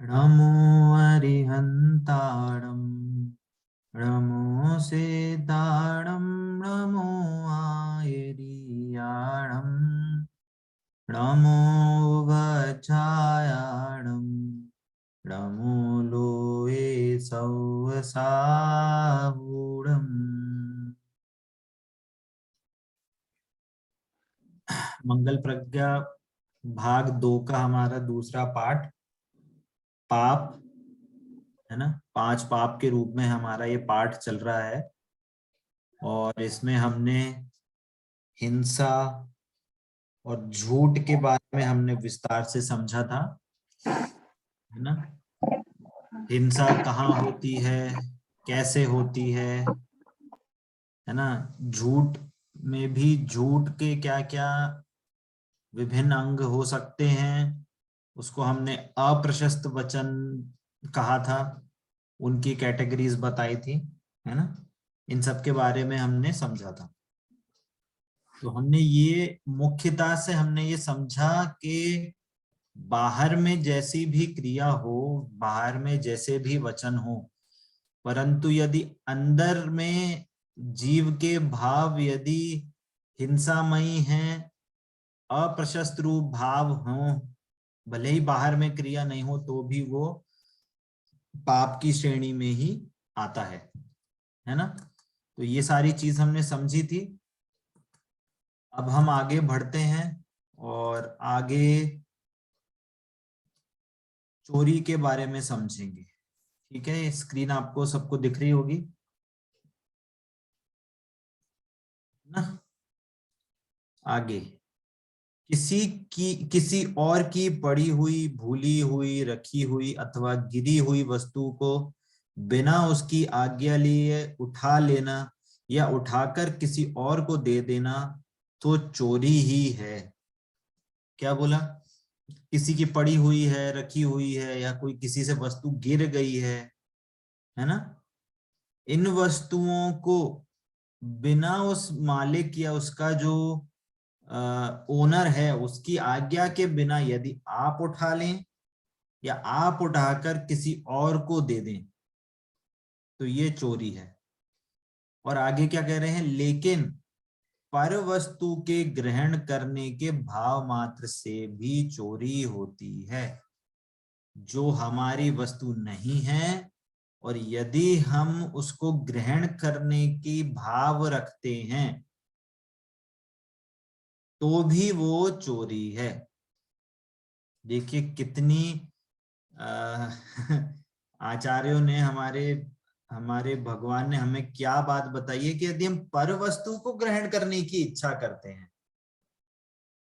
नमो अरिहन्ताणं नमो सेताणं नमो आयरियाणं नमो वचायाणं नमो लोये सौवसावूढम्। मंगल प्रज्ञा भाग 2 का हमारा दूसरा पाठ, पाप है ना। 5 पाप के रूप में हमारा ये पाठ चल रहा है और इसमें हमने हिंसा और झूठ के बारे में हमने विस्तार से समझा था, है ना। हिंसा कहाँ होती है, कैसे होती है ना। झूठ में भी झूठ के क्या क्या विभिन्न अंग हो सकते हैं, उसको हमने अप्रशस्त वचन कहा था, उनकी कैटेगरीज बताई थी, है ना। इन सब के बारे में हमने समझा था। तो हमने ये मुख्यतः से हमने ये समझा कि बाहर में जैसी भी क्रिया हो, बाहर में जैसे भी वचन हो, परंतु यदि अंदर में जीव के भाव यदि हिंसामयी हैं, अप्रशस्त रूप भाव हो, भले ही बाहर में क्रिया नहीं हो तो भी वो पाप की श्रेणी में ही आता है ना। तो ये सारी चीज हमने समझी थी। अब हम आगे बढ़ते हैं और आगे चोरी के बारे में समझेंगे। ठीक है, स्क्रीन आपको सबको दिख रही होगी ना। आगे किसी और की पड़ी हुई, भूली हुई, रखी हुई अथवा गिरी हुई वस्तु को बिना उसकी आज्ञा लिए उठा लेना या उठाकर किसी और को दे देना तो चोरी ही है। क्या बोला? किसी की पड़ी हुई है, रखी हुई है, या कोई किसी से वस्तु गिर गई है ना। इन वस्तुओं को बिना उस मालिक या उसका जो ओनर है उसकी आज्ञा के बिना यदि आप उठा लें या आप उठाकर किसी और को दे दें तो ये चोरी है। और आगे क्या कह रहे हैं, लेकिन पर वस्तु के ग्रहण करने के भाव मात्र से भी चोरी होती है। जो हमारी वस्तु नहीं है और यदि हम उसको ग्रहण करने की भाव रखते हैं तो भी वो चोरी है। देखिए कितनी आचार्यों ने, हमारे हमारे भगवान ने हमें क्या बात बताई है कि यदि हम पर वस्तु को ग्रहण करने की इच्छा करते हैं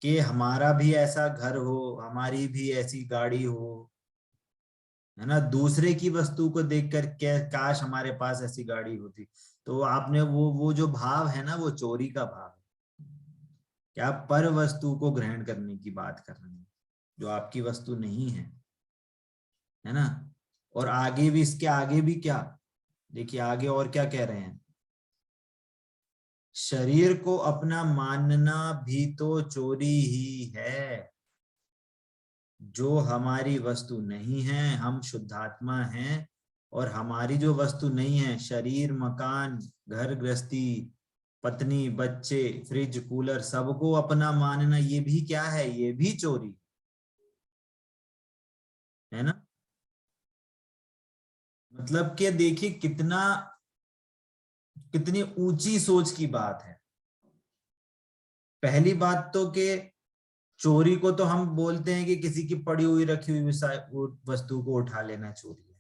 कि हमारा भी ऐसा घर हो, हमारी भी ऐसी गाड़ी हो, है ना, दूसरे की वस्तु को देखकर क्या काश हमारे पास ऐसी गाड़ी होती, तो आपने वो जो भाव है ना, वो चोरी का भाव है। क्या पर वस्तु को ग्रहण करने की बात कर रहे हैं जो आपकी वस्तु नहीं है ना। और आगे भी, इसके आगे भी क्या, देखिए आगे और क्या कह रहे हैं, शरीर को अपना मानना भी तो चोरी ही है। जो हमारी वस्तु नहीं है, हम शुद्धात्मा हैं, और हमारी जो वस्तु नहीं है, शरीर, मकान, घर गृहस्थी, पत्नी, बच्चे, फ्रिज, कूलर, सबको अपना मानना, ये भी क्या है, ये भी चोरी है ना। मतलब कि देखिए कितनी ऊंची सोच की बात है। पहली बात तो कि चोरी को तो हम बोलते हैं कि किसी की पड़ी हुई, रखी हुई वस्तु को उठा लेना चोरी है,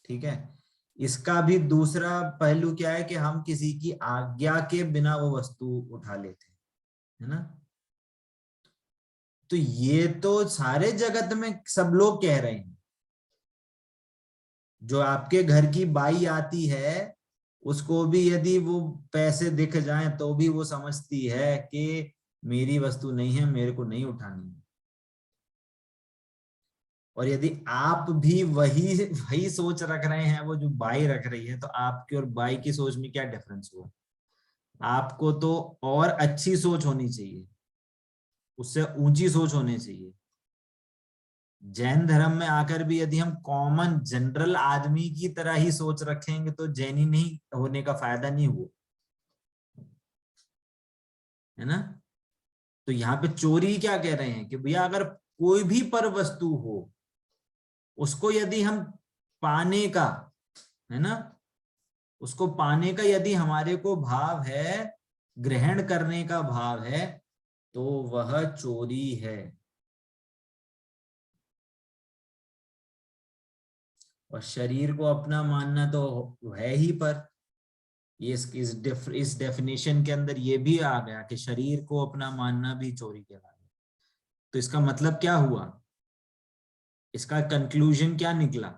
ठीक है। इसका भी दूसरा पहलू क्या है कि हम किसी की आज्ञा के बिना वो वस्तु उठा लेते हैं, है ना। तो ये तो सारे जगत में सब लोग कह रहे हैं। जो आपके घर की बाई आती है उसको भी यदि वो पैसे दिख जाएं तो भी वो समझती है कि मेरी वस्तु नहीं है, मेरे को नहीं उठानी है। और यदि आप भी वही वही सोच रख रहे हैं, वो जो बाई रख रही है, तो आपकी और बाई की सोच में क्या डिफरेंस हुआ। आपको तो और अच्छी सोच होनी चाहिए, उससे ऊंची सोच होनी चाहिए। जैन धर्म में आकर भी यदि हम कॉमन जनरल आदमी की तरह ही सोच रखेंगे तो जैनी नहीं होने का फायदा नहीं हुआ, है ना। तो यहाँ पे चोरी क्या कह रहे हैं कि भैया अगर कोई भी पर वस्तु हो, उसको यदि हम पाने का, है ना, उसको पाने का यदि हमारे को भाव है, ग्रहण करने का भाव है, तो वह चोरी है। और शरीर को अपना मानना तो है ही, पर ये इस डेफिनेशन के अंदर ये भी आ गया कि शरीर को अपना मानना भी चोरी कहलाता है। तो इसका मतलब क्या हुआ, इसका कंक्लूजन क्या निकला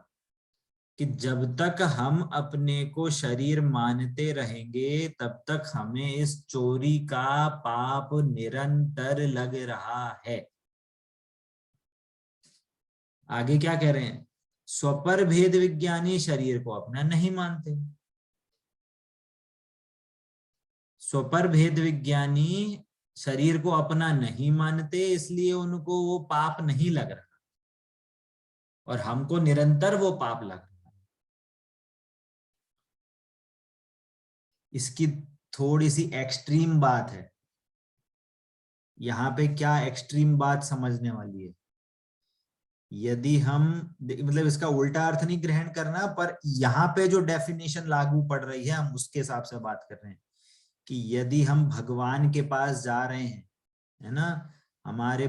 कि जब तक हम अपने को शरीर मानते रहेंगे तब तक हमें इस चोरी का पाप निरंतर लग रहा है। आगे क्या कह रहे हैं, स्वपर भेद विज्ञानी शरीर को अपना नहीं मानते। स्वपर भेद विज्ञानी शरीर को अपना नहीं मानते, इसलिए उनको वो पाप नहीं लग रहा, और हमको निरंतर वो पाप लग रहा है। इसकी थोड़ी सी एक्सट्रीम बात है। यहाँ पे क्या एक्सट्रीम बात समझने वाली है, यदि हम मतलब इसका उल्टा अर्थ नहीं ग्रहण करना, पर यहाँ पे जो डेफिनेशन लागू पड़ रही है हम उसके हिसाब से बात कर रहे हैं कि यदि हम भगवान के पास जा रहे हैं, है ना, हमारे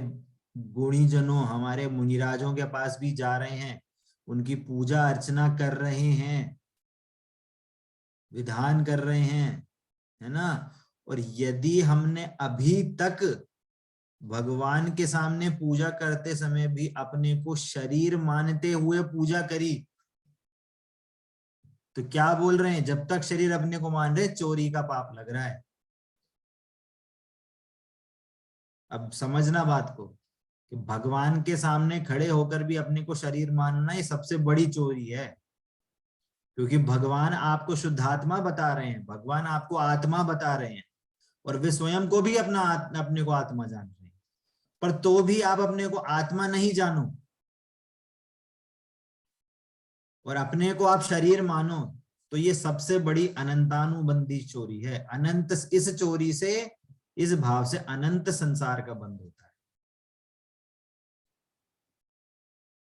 गुणीजनों, हमारे मुनिराजों के पास भी जा रहे हैं, उनकी पूजा अर्चना कर रहे हैं, विधान कर रहे हैं, है ना, और यदि हमने अभी तक भगवान के सामने पूजा करते समय भी अपने को शरीर मानते हुए पूजा करी, तो क्या बोल रहे हैं, जब तक शरीर अपने को मान रहे चोरी का पाप लग रहा है। अब समझना बात को कि भगवान के सामने खड़े होकर भी अपने को शरीर मानना ये सबसे बड़ी चोरी है, क्योंकि भगवान आपको शुद्धात्मा बता रहे हैं, भगवान आपको आत्मा बता रहे हैं, और वे स्वयं को भी अपने को आत्मा जान रहे हैं, पर तो भी आप अपने को आत्मा नहीं जानो और अपने को आप शरीर मानो, तो ये सबसे बड़ी अनंतानुबंधी चोरी है। अनंत, इस चोरी से, इस भाव से अनंत संसार का बंध होता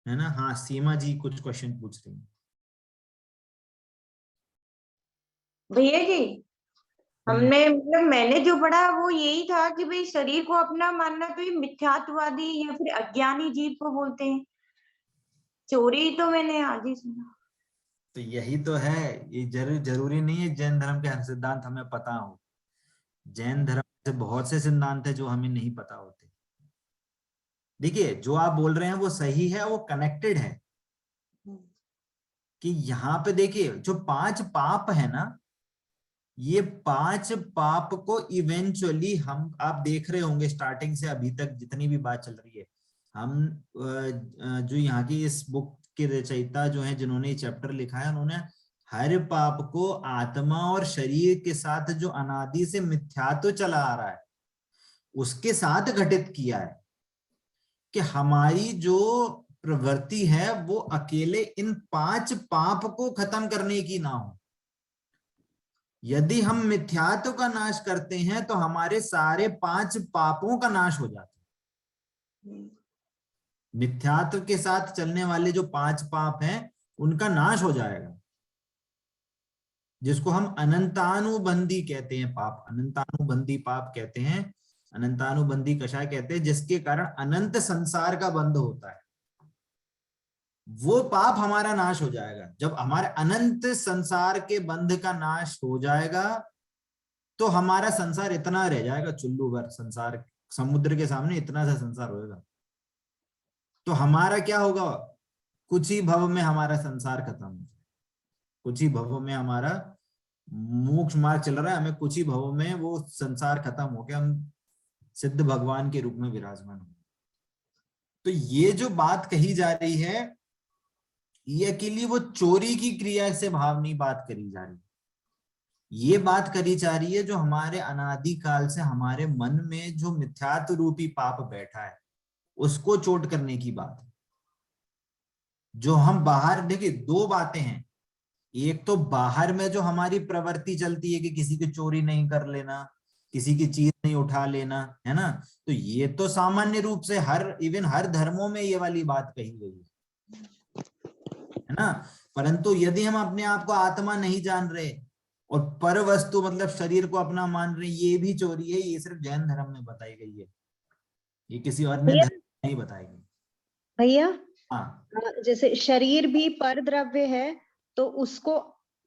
है ना। हाँ, सीमा जी कुछ क्वेश्चन पूछ रही हैं। भैया जी, हमने मतलब मैंने जो पढ़ा वो यही था कि भाई शरीर को अपना मानना तो ये मिथ्यात्ववादी या फिर अज्ञानी जीव को बोलते हैं। चोरी तो मैंने आज ही सुना। तो यही तो है, ये जरूरी नहीं है जैन धर्म के हर सिद्धांत हमें पता हो। जैन धर्म से बहुत से सिद्धांत है जो हमें नहीं पता होते। देखिए, जो आप बोल रहे हैं वो सही है, वो कनेक्टेड है कि यहाँ पे देखिए जो 5 पाप है ना, ये 5 पाप को इवेंचुअली हम, आप देख रहे होंगे स्टार्टिंग से अभी तक जितनी भी बात चल रही है, हम जो यहाँ की इस बुक के रचयिता जो है जिन्होंने ये चैप्टर लिखा है, उन्होंने हर पाप को आत्मा और शरीर के साथ जो अनादि से मिथ्यात्व चला आ रहा है उसके साथ घटित किया है कि हमारी जो प्रवृत्ति है वो अकेले इन 5 पाप को खत्म करने की ना हो। यदि हम मिथ्यात्व का नाश करते हैं तो हमारे सारे 5 पापों का नाश हो जाता है। मिथ्यात्व के साथ चलने वाले जो 5 पाप हैं उनका नाश हो जाएगा, जिसको हम अनंतानुबंधी कहते हैं पाप, अनंतानुबंधी पाप कहते हैं, अनंतानुबंधी कषाय कहते हैं, जिसके कारण अनंत संसार का बंध होता है। वो पाप हमारा नाश हो जाएगा। जब हमारे अनंत संसार के बंध का नाश हो जाएगा तो हमारा संसार इतना रह जाएगा, चुल्लू भर संसार, समुद्र के सामने इतना सा संसार होगा। तो हमारा क्या होगा, कुछ ही भव में हमारा संसार खत्म हो जाएगा, कुछ ही भव में हमारा मोक्ष मार्ग चल रहा है, हमें कुछ ही भव में वो संसार खत्म हो गया, हम सिद्ध भगवान के रूप में विराजमान हो। तो ये जो बात कही जा रही है ये अकेली वो चोरी की क्रिया से भाव नहीं बात करी जा रही, ये बात करी जा रही है जो हमारे अनादि काल से हमारे मन में जो मिथ्यात्व रूपी पाप बैठा है उसको चोट करने की बात है। जो हम बाहर, देखिए दो बातें हैं, एक तो बाहर में जो हमारी प्रवृत्ति चलती है कि किसी की चोरी नहीं कर लेना, किसी की चीज नहीं उठा लेना, है ना, तो ये तो सामान्य रूप से हर, इवन हर धर्मों में ये वाली बात कही गई है ना। परंतु यदि हम अपने आप को आत्मा नहीं जान रहे और पर वस्तु मतलब शरीर को अपना मान रहे, ये भी चोरी है। ये सिर्फ जैन धर्म में बताई गई है, ये किसी और ने भैया धर्म में नहीं बताई गई। भैया हाँ जैसे शरीर भी पर द्रव्य है, तो उसको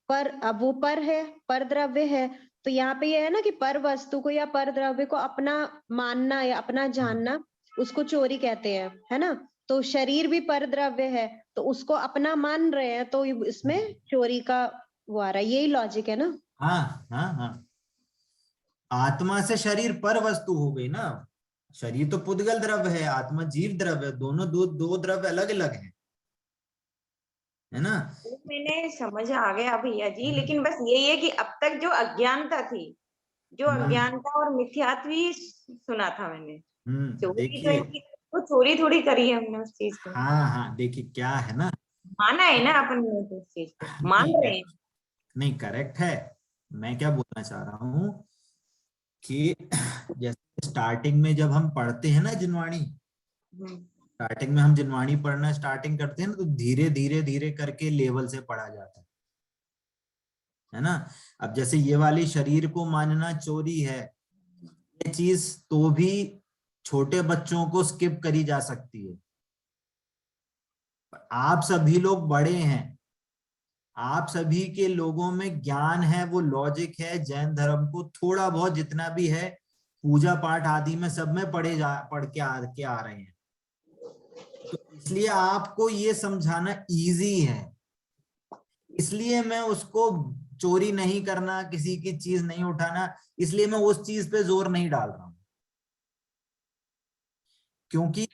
पर, अब वो पर है, पर द्रव्य है, तो यहाँ पे ये है ना कि पर वस्तु को या पर द्रव्य को अपना मानना या अपना जानना, उसको चोरी कहते हैं, है ना। तो शरीर भी पर द्रव्य है, तो उसको अपना मान रहे हैं, तो इसमें चोरी का वो आ रहा है, यही लॉजिक है ना। हाँ हाँ हाँ, आत्मा से शरीर पर वस्तु हो गई ना। शरीर तो पुद्गल द्रव्य है, आत्मा जीव द्रव्य है, दोनों दो दो द्रव्य अलग अलग हैं, है ना। वो मैंने समझ आ गया भैया जी, लेकिन बस यही है कि अब तक जो अज्ञानता थी, जो अज्ञानता और मिथ्यात्व ही सुना था मैंने। चोरी तो देखिए, तो चोरी थोड़ी करी है हमने उस चीज को, हाँ हाँ, देखिए क्या है ना, माना है ना अपन ने तो उस चीज को मान नहीं रहे हैं। नहीं, करेक्ट है। मैं क्या बोलना चाह रहा हूँ कि जैसे स्टार्टिंग में जब हम पढ़ते हैं ना जिनवाणी, स्टार्टिंग में हम जिनवाणी पढ़ना स्टार्टिंग करते हैं ना, तो धीरे धीरे धीरे करके लेवल से पढ़ा जाता है ना। अब जैसे ये वाली शरीर को मानना चोरी है, ये चीज तो भी छोटे बच्चों को स्किप करी जा सकती है। आप सभी लोग बड़े हैं, आप सभी के लोगों में ज्ञान है, वो लॉजिक है, जैन धर्म को थोड़ा बहुत जितना भी है, पूजा पाठ आदि में सब में पढ़ के आ रहे हैं। तो इसलिए आपको ये समझाना इजी है, इसलिए मैं उसको चोरी नहीं करना, किसी की चीज नहीं उठाना, इसलिए मैं उस चीज पे जोर नहीं डाल रहा हूं। क्योंकि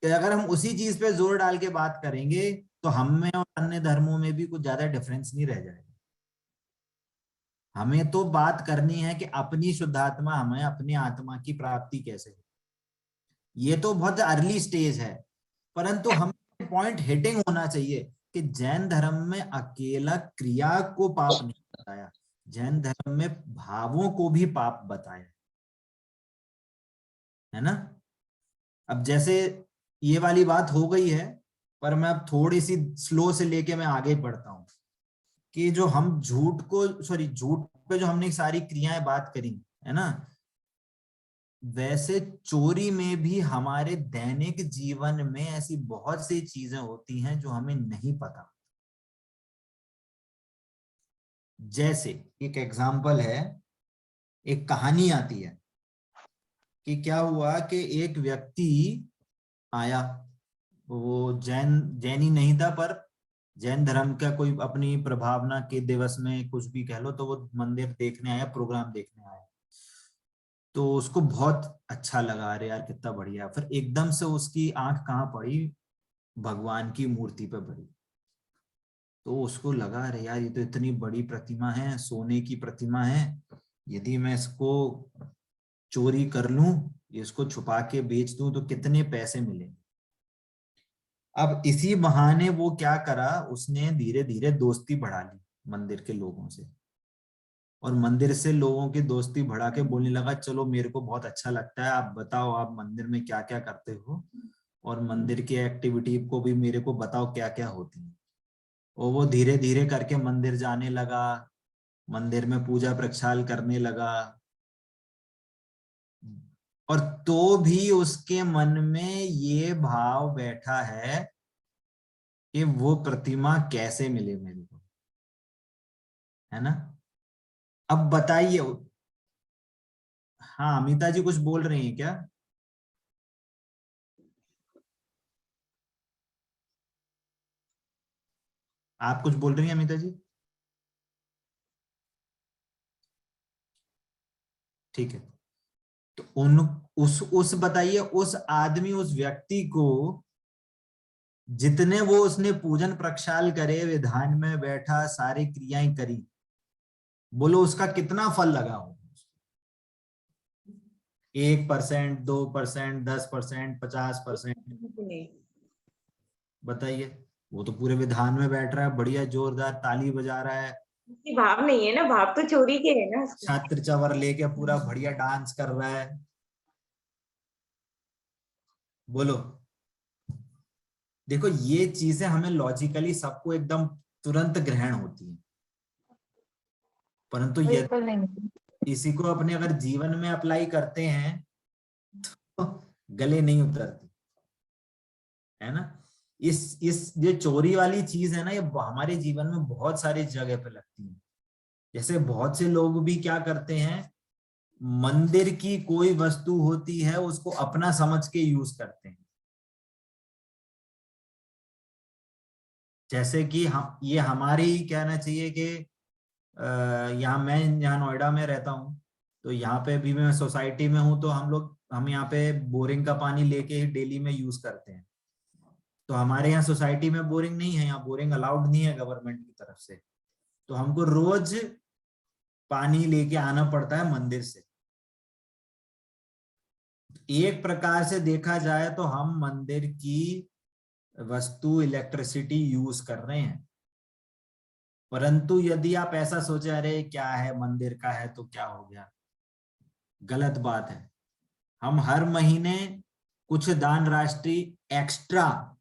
अगर हम उसी चीज पे जोर डाल के बात करेंगे तो हम में और अन्य धर्मों में भी कुछ ज्यादा डिफरेंस नहीं रह जाएगा। हमें तो बात करनी है कि अपनी शुद्धात्मा, हमें अपनी आत्मा की प्राप्ति कैसे हो। ये तो बहुत अर्ली स्टेज है, परंतु हम पॉइंट हिटिंग होना चाहिए कि जैन धर्म में अकेला क्रिया को पाप नहीं बताया, जैन धर्म में भावों को भी पाप बताया, है ना। अब जैसे ये वाली बात हो गई है, पर मैं अब थोड़ी सी स्लो से लेके मैं आगे बढ़ता हूं कि जो हम झूठ को, सॉरी, झूठ पे जो हमने सारी क्रियाएं बात करी, है ना, वैसे चोरी में भी हमारे दैनिक जीवन में ऐसी बहुत सी चीजें होती हैं जो हमें नहीं पता। जैसे एक एग्जाम्पल है, एक कहानी आती है कि क्या हुआ कि एक व्यक्ति आया, वो जैनी नहीं था, पर जैन धर्म का कोई अपनी प्रभावना के दिवस में कुछ भी कह लो, तो वो मंदिर देखने आया, प्रोग्राम देखने आया। तो उसको बहुत अच्छा लगा, अरे यार कितना बढ़िया। फिर एकदम से उसकी आंख कहाँ पड़ी, भगवान की मूर्ति पे पड़ी। तो उसको लगा, अरे यार ये तो इतनी बड़ी प्रतिमा है, सोने की प्रतिमा है, यदि मैं इसको चोरी कर लूं, इसको छुपा के बेच दूं तो कितने पैसे मिलेंगे। अब इसी बहाने वो क्या करा, उसने धीरे धीरे दोस्ती बढ़ा ली मंदिर के लोगों से, और मंदिर से लोगों की दोस्ती बढ़ा के बोलने लगा, चलो मेरे को बहुत अच्छा लगता है, आप बताओ आप मंदिर में क्या क्या करते हो, और मंदिर की एक्टिविटी को भी मेरे को बताओ क्या क्या होती है। और वो धीरे धीरे करके मंदिर जाने लगा, मंदिर में पूजा प्रक्षाल करने लगा, और तो भी उसके मन में ये भाव बैठा है कि वो प्रतिमा कैसे मिले मेरे को, है ना। अब बताइए, हाँ अमिता जी कुछ बोल रही हैं क्या? आप कुछ बोल रही हैं अमिता जी? ठीक है, तो उस बताइए, उस आदमी, उस व्यक्ति को जितने वो उसने पूजन प्रक्षाल करे, विधान में बैठा, सारी क्रियाएं करी, बोलो उसका कितना फल लगा हो? 1%, 2%, 10%, 50%? बताइए, वो तो पूरे विधान में बैठ रहा है, बढ़िया जोरदार ताली बजा रहा है, भाव नहीं है ना, भाव तो चोरी के है ना उसके। छत्र चवर लेके पूरा बढ़िया डांस कर रहा है। बोलो, देखो ये चीजें हमें लॉजिकली सबको एकदम तुरंत ग्रहण होती है, परंतु यदि बिल्कुल नहीं। इसी को अपने अगर जीवन में अप्लाई करते हैं तो गले नहीं उतरती, है ना। इस ये चोरी वाली चीज है ना, ये हमारे जीवन में बहुत सारी जगह पे लगती है। जैसे बहुत से लोग भी क्या करते हैं, मंदिर की कोई वस्तु होती है उसको अपना समझ के यूज करते हैं। जैसे कि हम, ये हमारी ही कहना चाहिए कि यहाँ मैं यहाँ नोएडा में रहता हूँ, तो यहाँ पे भी मैं सोसाइटी में हूँ, तो हम यहाँ पे बोरिंग का पानी लेके ही डेली में यूज करते हैं। तो हमारे यहाँ सोसाइटी में बोरिंग नहीं है, यहाँ बोरिंग अलाउड नहीं है गवर्नमेंट की तरफ से, तो हमको रोज पानी लेके आना पड़ता है मंदिर से। एक प्रकार से देखा जाए तो हम मंदिर की वस्तु इलेक्ट्रिसिटी यूज कर रहे हैं, परंतु यदि आप ऐसा सोचे अरे क्या है मंदिर का है तो क्या हो गया, गलत बात है। हम हर महीने कुछ दान राशि एक्स्ट्रा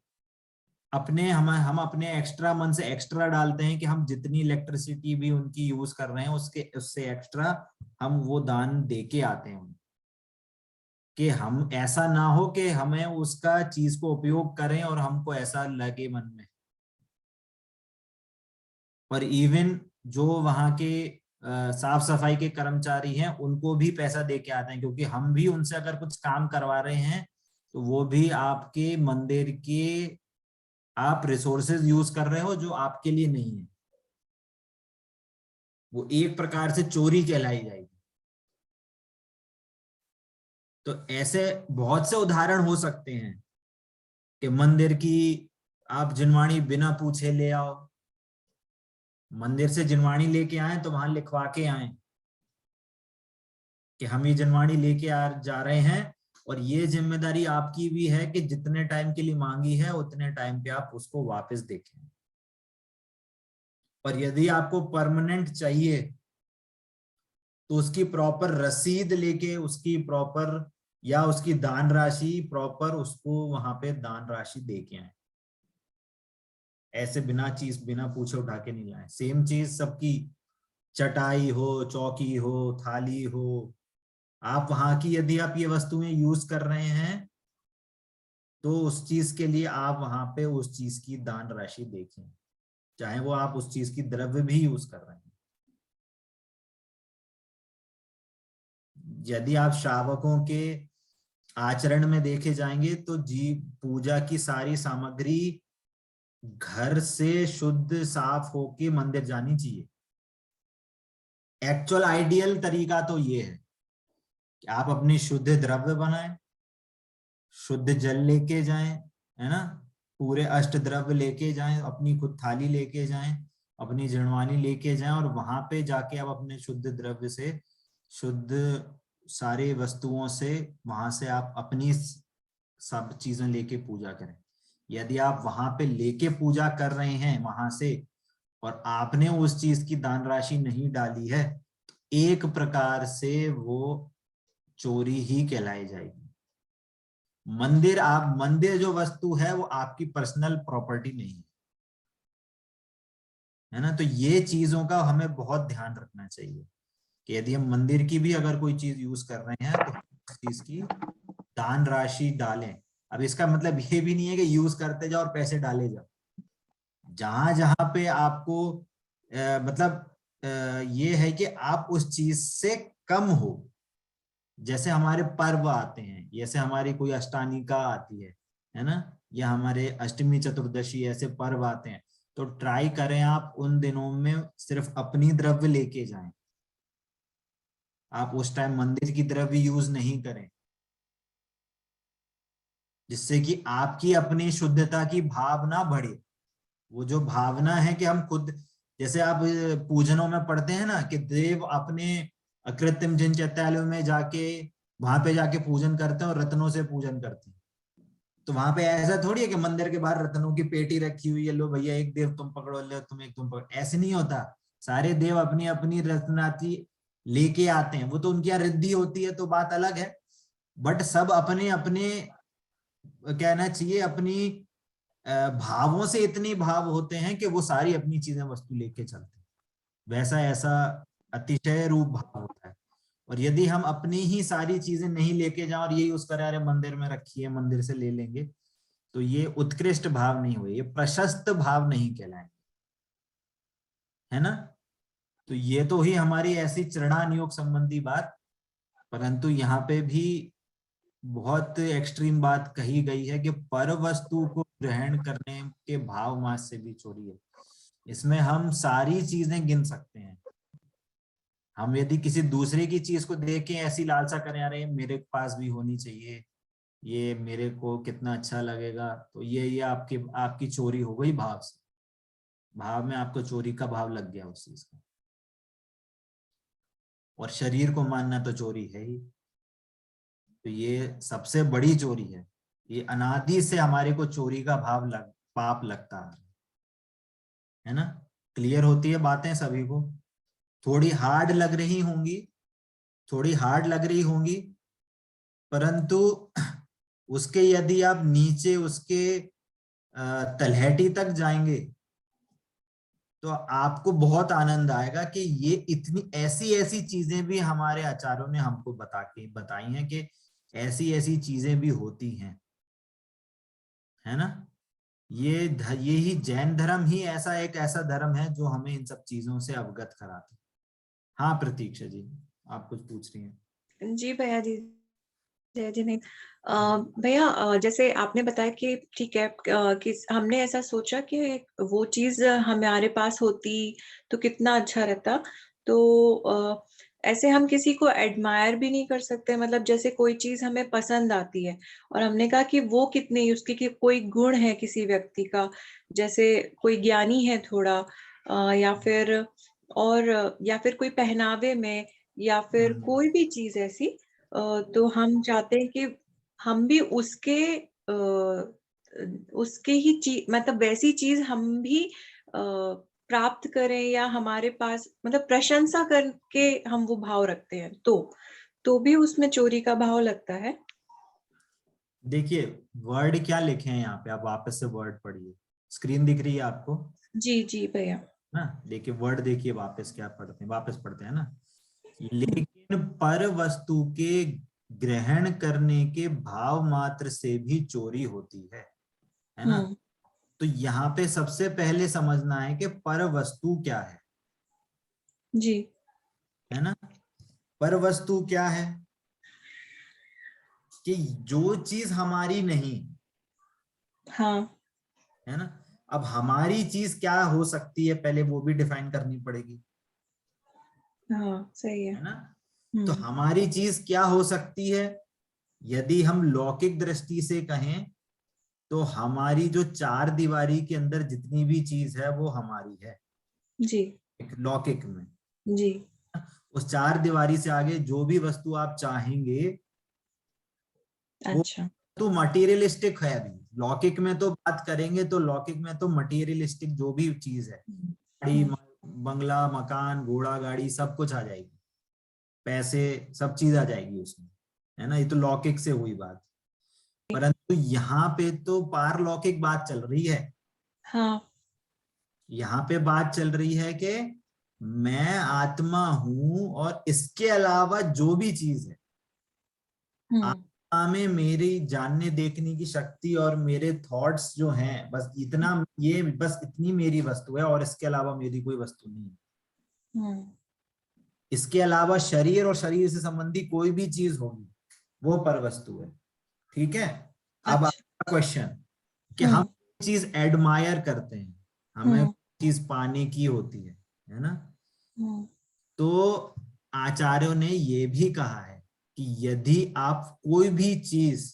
हम अपने एक्स्ट्रा मन से एक्स्ट्रा डालते हैं कि हम जितनी इलेक्ट्रिसिटी भी उनकी यूज कर रहे हैं उससे एक्स्ट्रा हम वो दान दे के आते हैं, कि हम ऐसा ना हो कि हमें उसका चीज को उपयोग करें और हमको ऐसा लगे मन में। और इवन जो वहां के साफ सफाई के कर्मचारी हैं उनको भी पैसा दे के आते हैं, क्योंकि हम भी उनसे अगर कुछ काम करवा रहे हैं तो वो भी आपके मंदिर के आप रिसोर्सेज यूज कर रहे हो जो आपके लिए नहीं है, वो एक प्रकार से चोरी कहलाई जाएगी। तो ऐसे बहुत से उदाहरण हो सकते हैं कि मंदिर की आप जिनवाणी बिना पूछे ले आओ, मंदिर से जिनवाणी लेके आए तो वहां लिखवा के आए कि हम ये जिनवाणी लेके जा रहे हैं, और ये जिम्मेदारी आपकी भी है कि जितने टाइम के लिए मांगी है उतने टाइम पे आप उसको वापस देखें। और यदि आपको परमानेंट चाहिए तो उसकी प्रॉपर रसीद लेके उसकी प्रॉपर या उसकी दान राशि प्रॉपर उसको वहां पे दान राशि दे के आए, ऐसे बिना पूछे उठा के नहीं लाए। सेम चीज सबकी, चटाई हो, चौकी हो, थाली हो, आप वहां की यदि आप ये वस्तुएं यूज कर रहे हैं तो उस चीज के लिए आप वहां पे उस चीज की दान राशि देखें, चाहे वो आप उस चीज की द्रव्य भी यूज कर रहे हैं। यदि आप श्रावकों के आचरण में देखे जाएंगे तो पूजा की सारी सामग्री घर से शुद्ध साफ होके मंदिर जानी चाहिए। एक्चुअल आइडियल तरीका तो ये है कि आप अपनी शुद्ध द्रव्य बनाएं, शुद्ध जल लेके जाएं, है ना, पूरे अष्ट द्रव्य लेके जाएं, अपनी खुद थाली लेके जाएं, अपनी जिनवानी लेके जाएं, और वहां पे जाके आप अपने शुद्ध द्रव्य से, शुद्ध सारे वस्तुओं से वहां से आप अपनी सब चीजें लेके पूजा करें। यदि आप वहां पे लेके पूजा कर रहे हैं वहां से और आपने उस चीज की दान राशि नहीं डाली है, तो एक प्रकार से वो चोरी ही कहलाई जाएगी। मंदिर जो वस्तु है वो आपकी पर्सनल प्रॉपर्टी नहीं है ना। तो ये चीजों का हमें बहुत ध्यान रखना चाहिए कि यदि हम मंदिर की भी अगर कोई चीज यूज कर रहे हैं तो उस चीज की दान राशि डालें। अब इसका मतलब ये भी नहीं है कि यूज करते जाओ और पैसे डाले जाओ। जहां जहां पे आपको ये है कि आप उस चीज से कम हो, जैसे हमारे पर्व आते हैं, जैसे हमारी कोई अष्टानिका आती है ना, या हमारे अष्टमी चतुर्दशी ऐसे पर्व आते हैं, तो ट्राई करें आप उन दिनों में सिर्फ अपनी द्रव्य लेके जाएं, आप उस टाइम मंदिर की द्रव्य यूज नहीं करें, जिससे कि आपकी अपनी शुद्धता की भावना बढ़े। वो जो भावना है कि हम खुद, जैसे आप पूजनों में पढ़ते हैं ना कि देव अपने अकृत्रिम जिन चैत्यालयों में जाके वहां पे जाके पूजन करते हैं और रत्नों से पूजन करते हैं, तो वहां पे ऐसा थोड़ी है कि मंदिर के बाहर रत्नों की पेटी रखी हुई है, लो भैया एक देव तुम पकड़ो, ले तुम एक तुम पकड़ो, ऐसे नहीं होता। सारे देव अपनी अपनी रत्नाती लेके आते हैं, वो तो उनकी यहाँ रिद्धि होती है तो बात अलग है, बट सब अपने अपने कहना चाहिए अपनी भावों से इतनी भाव होते हैं कि वो सारी अपनी चीजें वस्तु लेके चलते हैं, वैसा ऐसा अतिशय रूप भाव होता है। और यदि हम अपनी ही सारी चीजें नहीं लेके जाएं और यही यूज करें, अरे मंदिर में रखी है मंदिर से ले लेंगे, तो ये उत्कृष्ट भाव नहीं हुए, ये प्रशस्त भाव नहीं कहलाएंगे, है ना। तो ये तो ही हमारी ऐसी चरणान योग संबंधी बात, परंतु यहाँ पे भी बहुत एक्सट्रीम बात कही गई है कि पर वस्तु को ग्रहण करने के भाव मास से भी चोरी है। इसमें हम सारी चीजें गिन सकते हैं। हम यदि किसी दूसरे की चीज को देख के ऐसी लालसा करें, अरे मेरे पास भी होनी चाहिए, ये मेरे को कितना अच्छा लगेगा, तो ये आपकी चोरी हो गई भाव से। भाव में आपको चोरी का भाव लग गया उस चीज का, और शरीर को मानना तो चोरी है ही। तो ये सबसे बड़ी चोरी है, ये अनादि से हमारे को चोरी का पाप लगता है ना। क्लियर होती है बातें सभी को? थोड़ी हार्ड लग रही होंगी, थोड़ी हार्ड लग रही होंगी, परंतु उसके यदि आप नीचे उसके तलहटी तक जाएंगे तो आपको बहुत आनंद आएगा कि ये इतनी ऐसी ऐसी चीजें भी हमारे आचार्यों ने हमको बताई हैं कि ऐसी ऐसी चीजें भी होती हैं, है ना। ये ही जैन धर्म ही ऐसा धर्म है जो हमें इन सब चीजों से अवगत कराता है। हाँ प्रतीक्षा जी, आप कुछ पूछ रही हैं? जी भैया जी, जय जिनेन्द्र। भैया जैसे आपने बताया कि ठीक है कि हमने ऐसा सोचा कि वो चीज हमारे पास होती तो कितना अच्छा रहता। तो ऐसे हम किसी को एडमायर भी नहीं कर सकते, मतलब जैसे कोई चीज हमें पसंद आती है और हमने कहा कि वो कितनी उसकी कि कोई गुण है किसी व्यक्ति का, जैसे कोई ज्ञानी है थोड़ा, या फिर कोई पहनावे में, या फिर कोई भी चीज ऐसी, तो हम चाहते हैं कि हम भी उसके ही चीज, मतलब वैसी चीज हम भी प्राप्त करें, या हमारे पास मतलब प्रशंसा करके हम वो भाव रखते हैं, तो भी उसमें चोरी का भाव लगता है। देखिए वर्ड क्या लिखे हैं यहाँ पे, आप वापस से वर्ड पढ़िए, स्क्रीन दिख रही है आपको? जी जी भैया। ना देखिए वर्ड देखिए, वापस क्या पढ़ते हैं, वापस पढ़ते हैं ना। लेकिन पर वस्तु के ग्रहण करने के भाव मात्र से भी चोरी होती है ना। तो यहाँ पे सबसे पहले समझना है कि पर वस्तु क्या है जी, है ना। पर वस्तु क्या है कि जो चीज हमारी नहीं, हाँ, है ना। अब हमारी चीज क्या हो सकती है पहले वो भी डिफाइन करनी पड़ेगी, हाँ सही है ना। है। तो हमारी चीज क्या हो सकती है, यदि हम लौकिक दृष्टि से कहें तो हमारी जो चार दीवारी के अंदर जितनी भी चीज है वो हमारी है, जी एक लौकिक में। जी। उस चार दीवारी से आगे जो भी वस्तु आप चाहेंगे वो अच्छा। तो मटेरियलिस्टिक है। अभी लौकिक में तो बात करेंगे तो लौकिक में तो मटेरियलिस्टिक जो भी चीज है, गाड़ी बंगला मकान घोड़ा गाड़ी सब कुछ आ जाएगी, पैसे सब चीज आ जाएगी उसमें, है ना। ये तो लौकिक से हुई बात, परंतु यहाँ पे तो पारलौकिक बात चल रही है। हाँ, यहाँ पे बात चल रही है कि मैं आत्मा हूं और इसके अलावा जो भी चीज है, आत्मा में मेरी जानने देखने की शक्ति और मेरे थॉट्स जो हैं, बस इतना, ये बस इतनी मेरी वस्तु है और इसके अलावा मेरी कोई वस्तु नहीं है। इसके अलावा शरीर और शरीर से संबंधी कोई भी चीज होगी वो पर वस्तु है, ठीक है। अब आपका क्वेश्चन कि हम चीज एडमायर करते हैं, हमें चीज पाने की होती है ना। तो आचार्यों ने ये भी कहा है कि यदि आप कोई भी चीज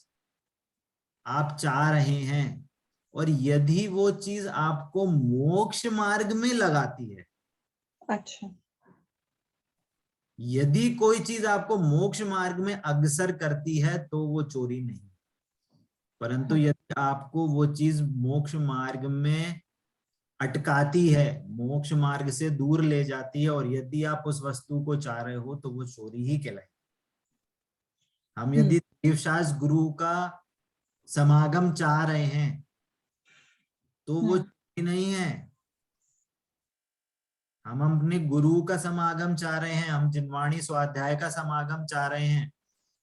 आप चाह रहे हैं और यदि वो चीज आपको मोक्ष मार्ग में लगाती है, अच्छा, यदि कोई चीज आपको मोक्ष मार्ग में अग्रसर करती है तो वो चोरी नहीं। परंतु यदि आपको वो चीज मोक्ष मार्ग में अटकाती है, मोक्ष मार्ग से दूर ले जाती है, और यदि आप उस वस्तु को चाह रहे हो तो वो चोरी ही कहलाए। हम यदि देवशास्त्र गुरु का समागम चाह रहे हैं तो वो चोरी नहीं है। हम अपने गुरु का समागम चाह रहे हैं, हम जिनवाणी स्वाध्याय का समागम चाह रहे हैं,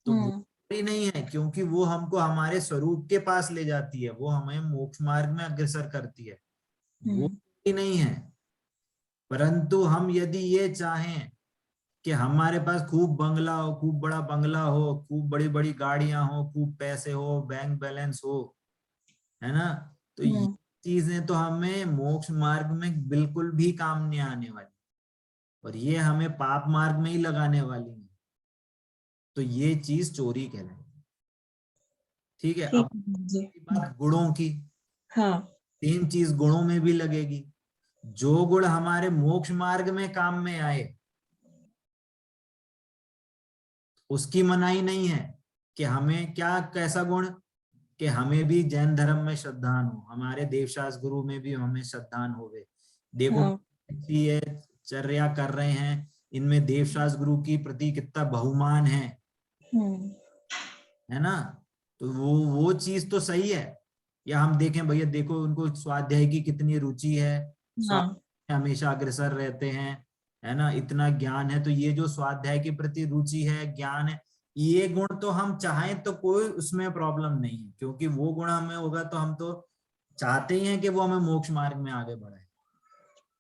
तो वो चोरी नहीं है, क्योंकि वो हमको हमारे स्वरूप के पास ले जाती है, वो हमें मोक्ष मार्ग में अग्रसर करती है, वो चोरी नहीं है। परंतु हम यदि ये चाहें कि हमारे पास खूब बंगला हो, खूब बड़ा बंगला हो, खूब बड़ी बड़ी गाड़ियां हो, खूब पैसे हो, बैंक बैलेंस हो, है ना, तो ये चीजें तो हमें मोक्ष मार्ग में बिल्कुल भी काम नहीं आने वाली, और ये हमें पाप मार्ग में ही लगाने वाली है। तो ये चीज चोरी कहलाएगी। ठीक है। अब बात गुणों की। हाँ। सेम चीज गुणों में भी लगेगी। जो गुण हमारे मोक्ष मार्ग में काम में आए उसकी मनाही नहीं है कि हमें क्या, कैसा गुण, कि हमें भी जैन धर्म में श्रद्धान हो, हमारे देवशास्त्र गुरु में भी हमें श्रद्धान होवे। देखो ये चर्या कर रहे हैं, इनमें देवशास्त्र गुरु की प्रति कितना बहुमान है ना, तो वो चीज तो सही है। या हम देखें भैया, देखो उनको स्वाध्याय की कितनी रुचि है, स्वाध्याय हमेशा अग्रसर रहते हैं, है ना, इतना ज्ञान है, तो ये जो स्वाध्याय के प्रति रुचि है, ज्ञान है, ये गुण तो हम चाहें तो कोई उसमें प्रॉब्लम नहीं है, क्योंकि वो गुण हमें होगा तो हम तो चाहते ही हैं कि वो हमें मोक्ष मार्ग में आगे बढ़ाए।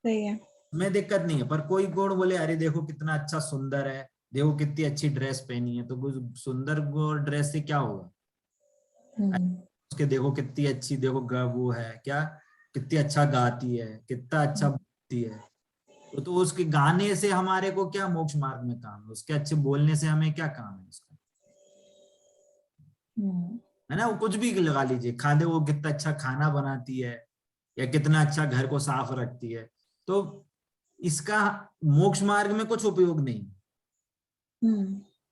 सही है, हमें दिक्कत नहीं है। पर कोई गुण बोले, अरे देखो कितना अच्छा सुंदर है, देखो कितनी अच्छी ड्रेस पहनी है, तो सुंदर ड्रेस से क्या होगा, उसके देखो कितनी अच्छी, देखो वो है क्या, कितनी अच्छा गाती है, कितना अच्छा बोलती है, तो उसके गाने से हमारे को क्या मोक्ष मार्ग में काम है, उसके अच्छे बोलने से हमें क्या काम है उसका, है ना। वो कुछ भी लगा लीजिए, खाने, वो कितना अच्छा खाना बनाती है या कितना अच्छा घर को साफ रखती है, तो इसका मोक्ष मार्ग में कुछ उपयोग नहीं।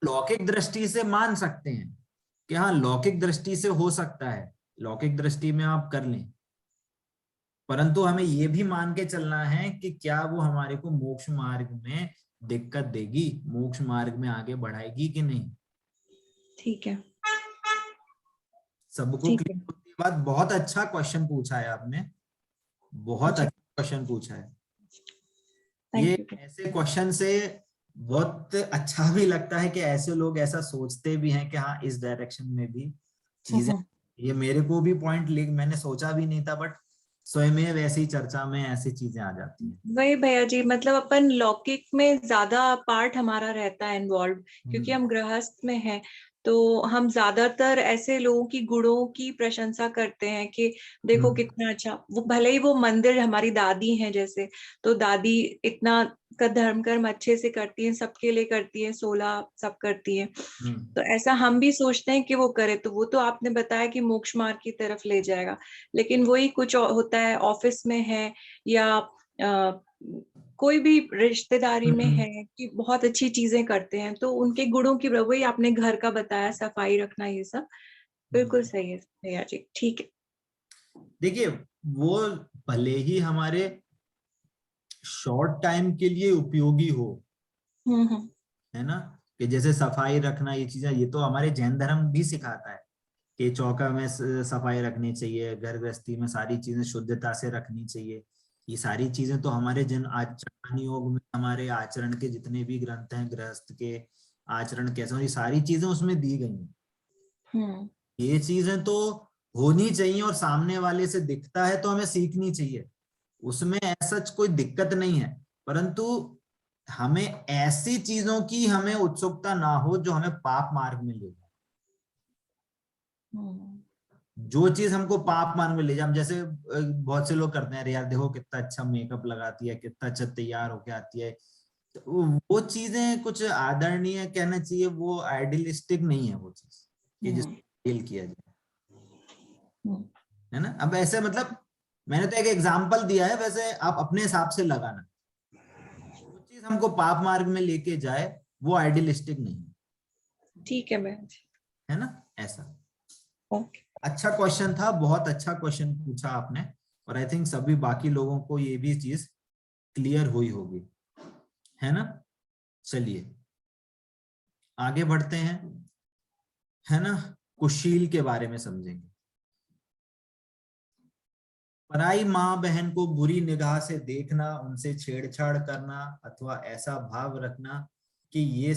लौकिक दृष्टि से मान सकते हैं कि हाँ, लौकिक दृष्टि से हो सकता है, लौकिक दृष्टि में आप कर लें, परंतु हमें ये भी मान के चलना है कि क्या वो हमारे को मोक्ष मार्ग में दिक्कत देगी, मोक्ष मार्ग में आगे बढ़ाएगी कि नहीं। ठीक है, सबको क्लियर होने के बाद, बहुत अच्छा क्वेश्चन पूछा है आपने, बहुत अच्छा क्वेश्चन पूछा है। ये ऐसे क्वेश्चन से बहुत अच्छा भी लगता है कि ऐसे लोग ऐसा सोचते भी हैं कि हाँ, इस डायरेक्शन में भी चीजें, ये मेरे को भी पॉइंट मैंने सोचा भी नहीं था, बट स्वयं वैसे ही चर्चा में ऐसी चीजें आ जाती हैं। वही भैया जी, मतलब अपन लौकिक में ज्यादा पार्ट हमारा रहता है इन्वॉल्व, क्योंकि हम गृहस्थ में हैं, तो हम ज्यादातर ऐसे लोगों की गुणों की प्रशंसा करते हैं कि देखो कितना अच्छा, वो भले ही वो मंदिर, हमारी दादी हैं जैसे, तो दादी इतना का धर्म कर्म अच्छे से करती हैं, सबके लिए करती है, 16 सब करती है, तो ऐसा हम भी सोचते हैं कि वो करे, तो वो तो आपने बताया कि मोक्ष मार्ग की तरफ ले जाएगा। लेकिन वही कुछ होता है, ऑफिस में है या कोई भी रिश्तेदारी में है कि बहुत अच्छी चीजें करते हैं, तो उनके गुणों की, वही आपने घर का बताया, सफाई रखना, ये सब बिल्कुल सही है भैया जी। ठीक है, देखिए, वो भले ही हमारे शॉर्ट टाइम के लिए उपयोगी हो, है ना, कि जैसे सफाई रखना, ये चीजें, ये तो हमारे जैन धर्म भी सिखाता है कि चौका में सफाई रखनी चाहिए, घर गृहस्थी में सारी चीजें शुद्धता से रखनी चाहिए। ये सारी चीजें तो हमारे जन आचरण योग में, हमारे आचरण के जितने भी ग्रंथ हैं, गृहस्थ के आचरण कैसे, ये सारी चीजें उसमें दी गई हैं। ये चीजें तो होनी चाहिए, और सामने वाले से दिखता है तो हमें सीखनी चाहिए, उसमें ऐसा कोई दिक्कत नहीं है। परंतु हमें ऐसी चीजों की हमें उत्सुकता ना हो जो हमें पाप मार्ग में ले जाए। जो चीज हमको पाप मार्ग में ले जाए, जैसे बहुत से लोग करते हैं, अरे यार देखो कितना अच्छा मेकअप लगाती है, कितना अच्छा तैयार होके आती है, तो वो चीजें कुछ आदरणीय कहना चाहिए, वो आइडियलिस्टिक नहीं है वो चीज कि जिसको फील किया जाए, है ना। अब ऐसे, मतलब मैंने तो एक एग्जांपल दिया है, वैसे आप अपने हिसाब से लगाना। जो चीज हमको पाप मार्ग में लेके जाए वो आइडियलिस्टिक नहीं है। ठीक है मैम, है ना, ऐसा। ओके। अच्छा क्वेश्चन था, बहुत अच्छा क्वेश्चन पूछा आपने, और आई थिंक सभी बाकी लोगों को ये भी चीज क्लियर हुई होगी, है ना। चलिए आगे बढ़ते हैं, है ना। कुशील के बारे में समझेंगे। पराई माँ बहन को बुरी निगाह से देखना, उनसे छेड़छाड़ करना अथवा ऐसा भाव रखना कि ये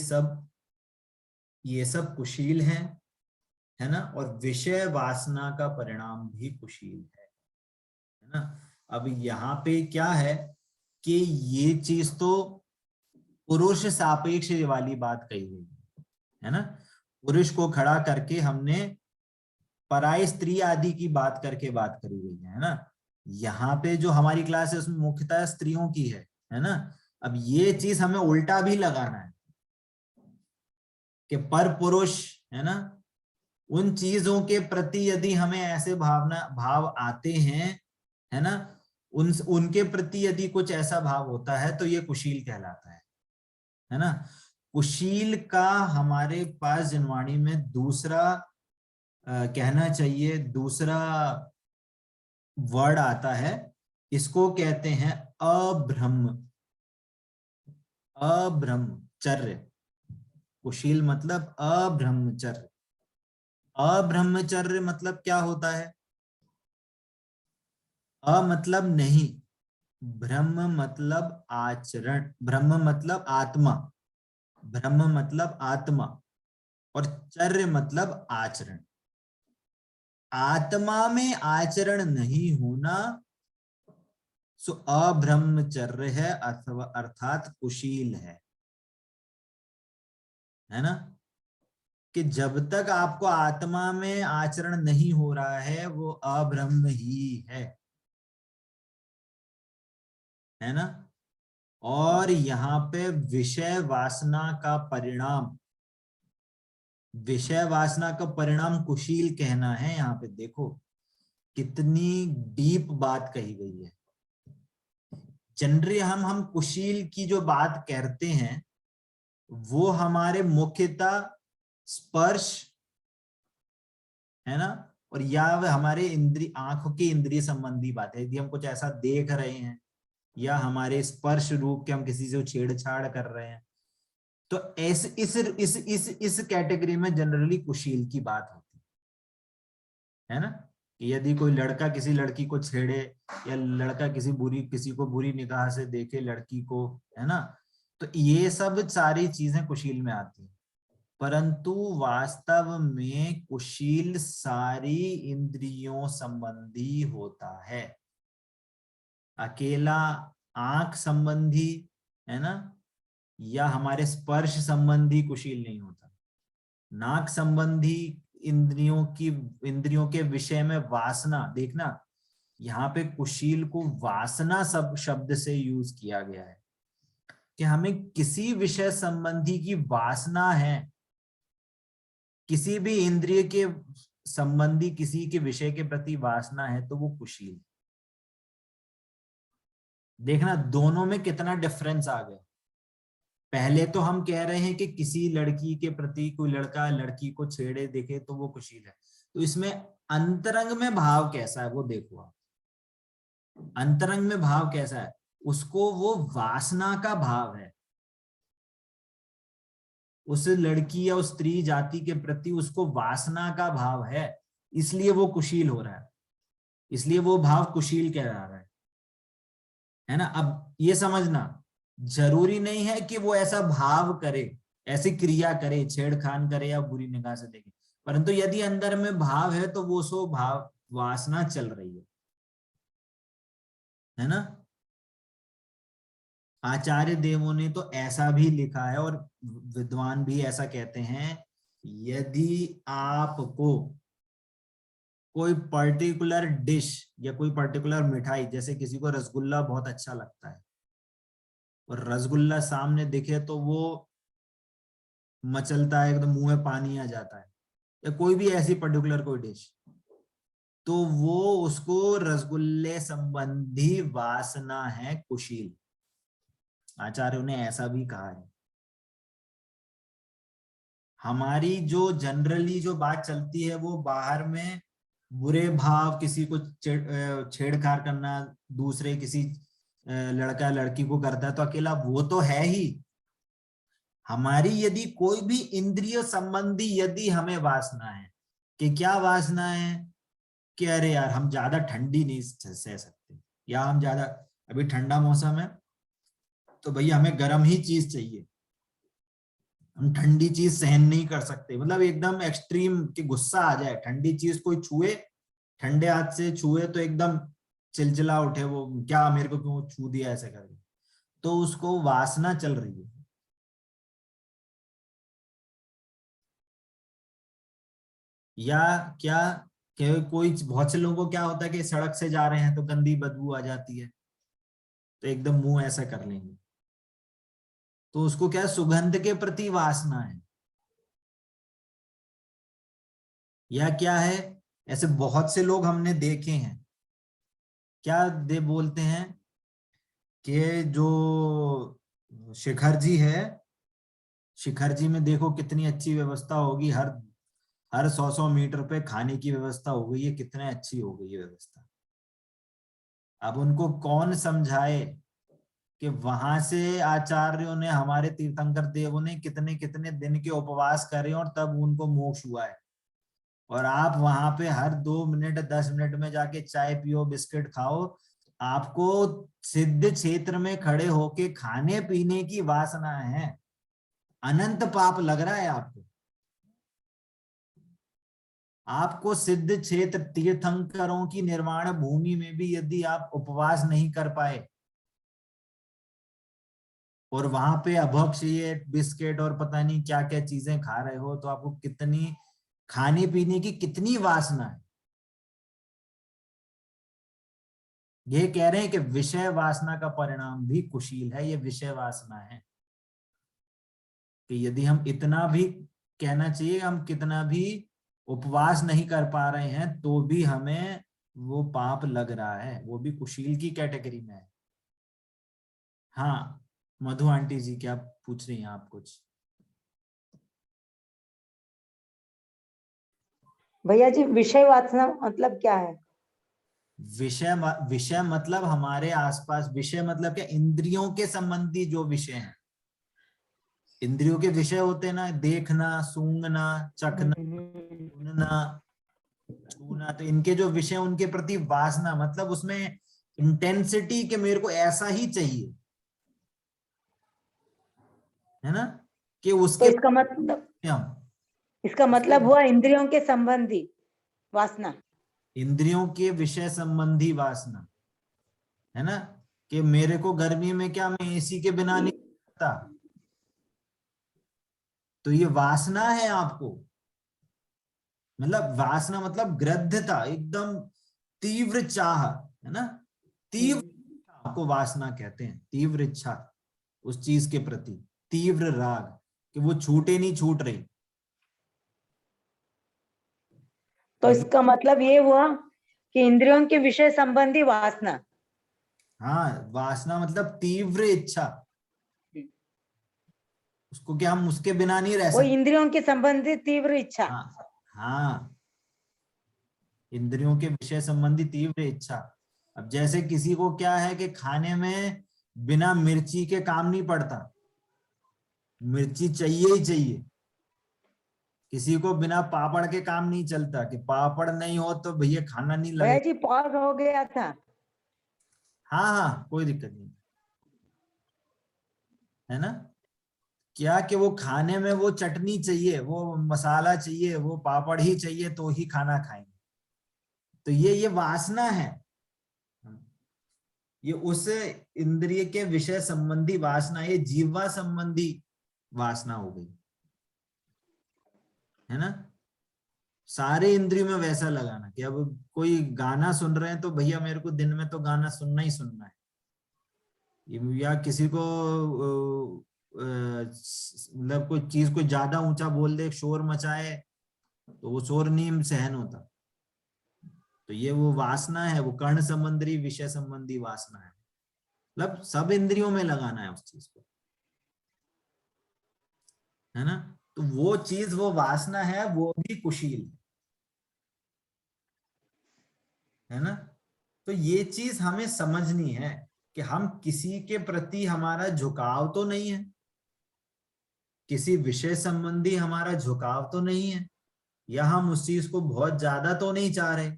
सब कुशील हैं, है ना, और विषय वासना का परिणाम भी कुशील है ना। अब यहाँ पे क्या है कि ये चीज तो पुरुष सापेक्ष वाली बात कही गई है ना। पुरुष को खड़ा करके हमने पराई स्त्री आदि की बात करके बात करी गई है ना। यहाँ पे जो हमारी क्लास है उसमें मुख्यतः स्त्रियों की है ना। अब ये चीज हमें उल्टा भी लगाना है कि पर पुरुष, है ना, उन चीजों के प्रति यदि हमें ऐसे भाव आते हैं, है ना, उनके प्रति यदि कुछ ऐसा भाव होता है तो ये कुशील कहलाता है ना। कुशील का हमारे पास जिनवाणी में दूसरा कहना चाहिए, दूसरा वर्ड आता है, इसको कहते हैं अब्रह्मचर्य। कुशील मतलब अब्रह्मचर्य। अब्रह्मचर्य मतलब क्या होता है? अ मतलब नहीं, ब्रह्म मतलब आचरण, ब्रह्म मतलब आत्मा, ब्रह्म मतलब आत्मा, और चर्य मतलब आचरण। आत्मा में आचरण नहीं होना सो अब्रह्मचर्य है, अथवा अर्थात कुशील है ना। कि जब तक आपको आत्मा में आचरण नहीं हो रहा है वो अब्रह्म ही है ना। और यहाँ पे विषय वासना का परिणाम, विषय वासना का परिणाम कुशील कहना है। यहाँ पे देखो कितनी डीप बात कही गई है। जनरली हम कुशील की जो बात करते हैं वो हमारे मुख्यतः स्पर्श, है ना, और या हमारे इंद्रिय, आंखों की इंद्रिय संबंधी बात है। यदि हम कुछ ऐसा देख रहे हैं या हमारे स्पर्श रूप के हम किसी से छेड़छाड़ कर रहे हैं, तो इस कैटेगरी में जनरली कुशील की बात होती है ना। कि यदि कोई लड़का किसी लड़की को छेड़े या लड़का किसी को बुरी निगाह से देखे लड़की को, है ना, तो ये सब सारी चीजें कुशील में आती हैं। परंतु वास्तव में कुशील सारी इंद्रियों संबंधी होता है। अकेला आंख संबंधी, है ना, या हमारे स्पर्श संबंधी कुशील नहीं होता। नाक संबंधी इंद्रियों के विषय में वासना, देखना यहाँ पे कुशील को वासना सब शब्द से यूज किया गया है कि हमें किसी विषय संबंधी की वासना है, किसी भी इंद्रिय के संबंधी किसी के विषय के प्रति वासना है तो वो कुशील। देखना दोनों में कितना डिफरेंस आ गया। पहले तो हम कह रहे हैं कि किसी लड़की के प्रति कोई लड़का लड़की को छेड़े देखे तो वो कुशील है, तो इसमें अंतरंग में भाव कैसा है वो देखो आप। अंतरंग में भाव कैसा है, उसको वो वासना का भाव है, उस लड़की या उस स्त्री जाति के प्रति उसको वासना का भाव है, इसलिए वो कुशील हो रहा है, इसलिए वो भाव कुशील कहला रहा है ना। अब ये समझना जरूरी नहीं है कि वो ऐसा भाव करे, ऐसी क्रिया करे, छेड़खान करे या बुरी निगाह से देखे, परंतु यदि अंदर में भाव है तो वो सो भाव वासना चल रही है ना। आचार्य देवों ने तो ऐसा भी लिखा है और विद्वान भी ऐसा कहते हैं, यदि आपको कोई पर्टिकुलर डिश या कोई पर्टिकुलर मिठाई, जैसे किसी को रसगुल्ला बहुत अच्छा लगता है और रसगुल्ला सामने दिखे तो वो मचलता है, एकदम मुंह में पानी आ जाता है, या कोई भी ऐसी पर्टिकुलर कोई डिश, तो वो उसको रसगुल्ले संबंधी वासना है कुशील। आचार्यों ने ऐसा भी कहा है। हमारी जो जनरली जो बात चलती है वो बाहर में बुरे भाव, किसी को छेड़छाड़ करना, दूसरे किसी लड़का लड़की को करता है तो अकेला वो तो है ही। हमारी यदि कोई भी इंद्रिय संबंधी यदि हमें वासना है, कि क्या वासना है कि अरे यार हम ज्यादा ठंडी नहीं सह सकते, या हम ज्यादा, अभी ठंडा मौसम है तो भैया हमें गर्म ही चीज चाहिए, हम ठंडी चीज सहन नहीं कर सकते, मतलब एकदम एक्सट्रीम कि गुस्सा आ जाए, ठंडी चीज कोई छुए, ठंडे हाथ से छुए तो एकदम चिलचिला उठे, वो क्या मेरे को क्यों छू दिया ऐसे करके, तो उसको वासना चल रही है। या क्या कोई, बहुत से लोगों को क्या होता है कि सड़क से जा रहे हैं तो गंदी बदबू आ जाती है तो एकदम मुंह ऐसा कर लेंगे, तो उसको क्या सुगंध के प्रति वासना है। या क्या है, ऐसे बहुत से लोग हमने देखे हैं, क्या दे बोलते हैं कि जो शिखर जी है, शिखर जी में देखो कितनी अच्छी व्यवस्था होगी, हर हर 100 मीटर पे खाने की व्यवस्था हो गई है, कितने अच्छी हो गई है व्यवस्था। अब उनको कौन समझाए कि वहां से आचार्यों ने, हमारे तीर्थंकर देवों ने कितने कितने दिन के उपवास करे और तब उनको मोक्ष हुआ है, और आप वहां पे हर 2 मिनट 10 मिनट में जाके चाय पियो, बिस्किट खाओ, आपको सिद्ध क्षेत्र में खड़े होके खाने पीने की वासना है, अनंत पाप लग रहा है आपको। आपको सिद्ध क्षेत्र तीर्थंकरों की निर्वाण भूमि में भी यदि आप उपवास नहीं कर पाए और वहां पे अभक्ष ये बिस्किट और पता नहीं क्या क्या चीजें खा रहे हो, तो आपको कितनी खाने पीने की कितनी वासना है। ये कह रहे हैं कि विषय वासना का परिणाम भी कुशील है, ये विषय वासना है, कि यदि हम इतना भी, कहना चाहिए हम कितना भी उपवास नहीं कर पा रहे हैं तो भी हमें वो पाप लग रहा है, वो भी कुशील की कैटेगरी में है। हाँ मधु आंटी जी क्या पूछ रही हैं आप कुछ? भैया जी विषय वासना मतलब क्या है? विषय मतलब हमारे आसपास, विषय मतलब क्या, इंद्रियों के संबंधी जो विषय हैं, इंद्रियों के विषय होते हैं ना, देखना, सूंघना, चखना, सुनना, छूना, तो इनके जो विषय, उनके प्रति वासना, मतलब उसमें इंटेंसिटी के मेरे को ऐसा ही चाहिए, है ना, कि तो उसके इसका मतलब हुआ इंद्रियों के संबंधी वासना, इंद्रियों के विषय संबंधी वासना, है ना, कि मेरे को गर्मी में क्या, मैं एसी के बिना नहीं सकता, तो ये वासना है आपको, मतलब वासना मतलब ग्रद्धता, एकदम तीव्र चाह, है ना, तीव्र इच्छा को वासना कहते हैं, तीव्र इच्छा उस चीज के प्रति, तीव्र राग, कि वो छूटे नहीं छूट रही। तो इसका मतलब ये हुआ कि इंद्रियों के विषय संबंधी वासना। हाँ वासना मतलब तीव्र इच्छा, उसको क्या हम उसके बिना नहीं रह वो सकते। इंद्रियों के संबंधी तीव्र इच्छा। हाँ हाँ, इंद्रियों के विषय संबंधी तीव्र इच्छा। अब जैसे किसी को क्या है कि खाने में बिना मिर्ची के काम नहीं पड़ता, मिर्ची चाहिए ही चाहिए, किसी को बिना पापड़ के काम नहीं चलता, कि पापड़ नहीं हो तो भैया खाना नहीं भैया लगेगा। जी पॉज हो गया था। हाँ हाँ कोई दिक्कत नहीं, है ना, क्या कि वो खाने में वो चटनी चाहिए, वो मसाला चाहिए, वो पापड़ ही चाहिए तो ही खाना खाएंगे, तो ये वासना है, ये उस इंद्रिय के विषय संबंधी वासना, ये जीवा संबंधी वासना हो गई, है ना। सारे इंद्रियों में वैसा लगाना कि अब कोई गाना सुन रहे हैं तो भैया मेरे को दिन में तो गाना सुनना ही सुनना है, या किसी को मतलब कोई चीज को ज्यादा ऊंचा बोल दे, शोर मचाए, तो वो शोर नहीं सहन होता, तो ये वो वासना है, वो कर्ण संबंधी विषय संबंधी वासना है, मतलब सब इंद्रियों में लगाना है उस चीज को, है ना, तो वो चीज, वो वासना है, वो भी कुशील है। है ना। तो ये चीज हमें समझनी है कि हम किसी के प्रति हमारा झुकाव तो नहीं है, किसी विषय संबंधी हमारा झुकाव तो नहीं है, या हम उस चीज को बहुत ज्यादा तो नहीं चाह रहे।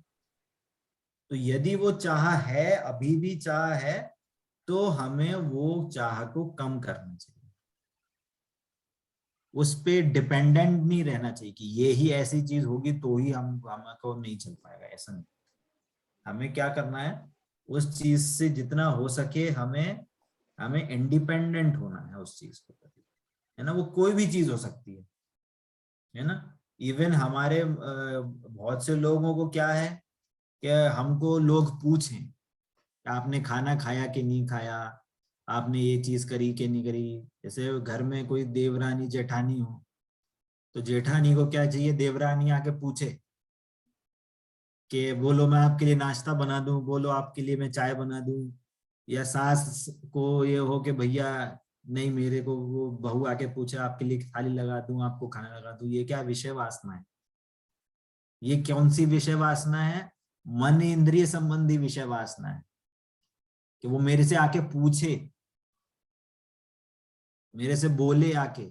तो यदि वो चाह है, अभी भी चाह है, तो हमें वो चाह को कम करना चाहिए। उस पे डिपेंडेंट नहीं रहना चाहिए कि ये ही ऐसी चीज होगी तो ही हमको नहीं चल पाएगा, ऐसा नहीं। हमें क्या करना है, उस चीज से जितना हो सके हमें इंडिपेंडेंट होना है उस चीज के प्रति, है ना। वो कोई भी चीज हो सकती है ना। इवन हमारे बहुत से लोगों को क्या है कि हमको लोग पूछें आपने खाना खाया कि नहीं खाया, आपने ये चीज करी कि नहीं करी। जैसे घर में कोई देवरानी जेठानी हो, तो जेठानी को क्या चाहिए, देवरानी आके पूछे कि बोलो मैं आपके लिए नाश्ता बना दूं, बोलो आपके लिए मैं चाय बना दूं। या सास को ये हो कि भैया नहीं, मेरे को वो बहू आके पूछे आपके लिए थाली लगा दूं, आपको खाना लगा दूं। ये क्या विषय वासना है, ये कौन सी विषय वासना है, मन इंद्रिय संबंधी विषय वासना है कि वो मेरे से आके पूछे, मेरे से बोले आके।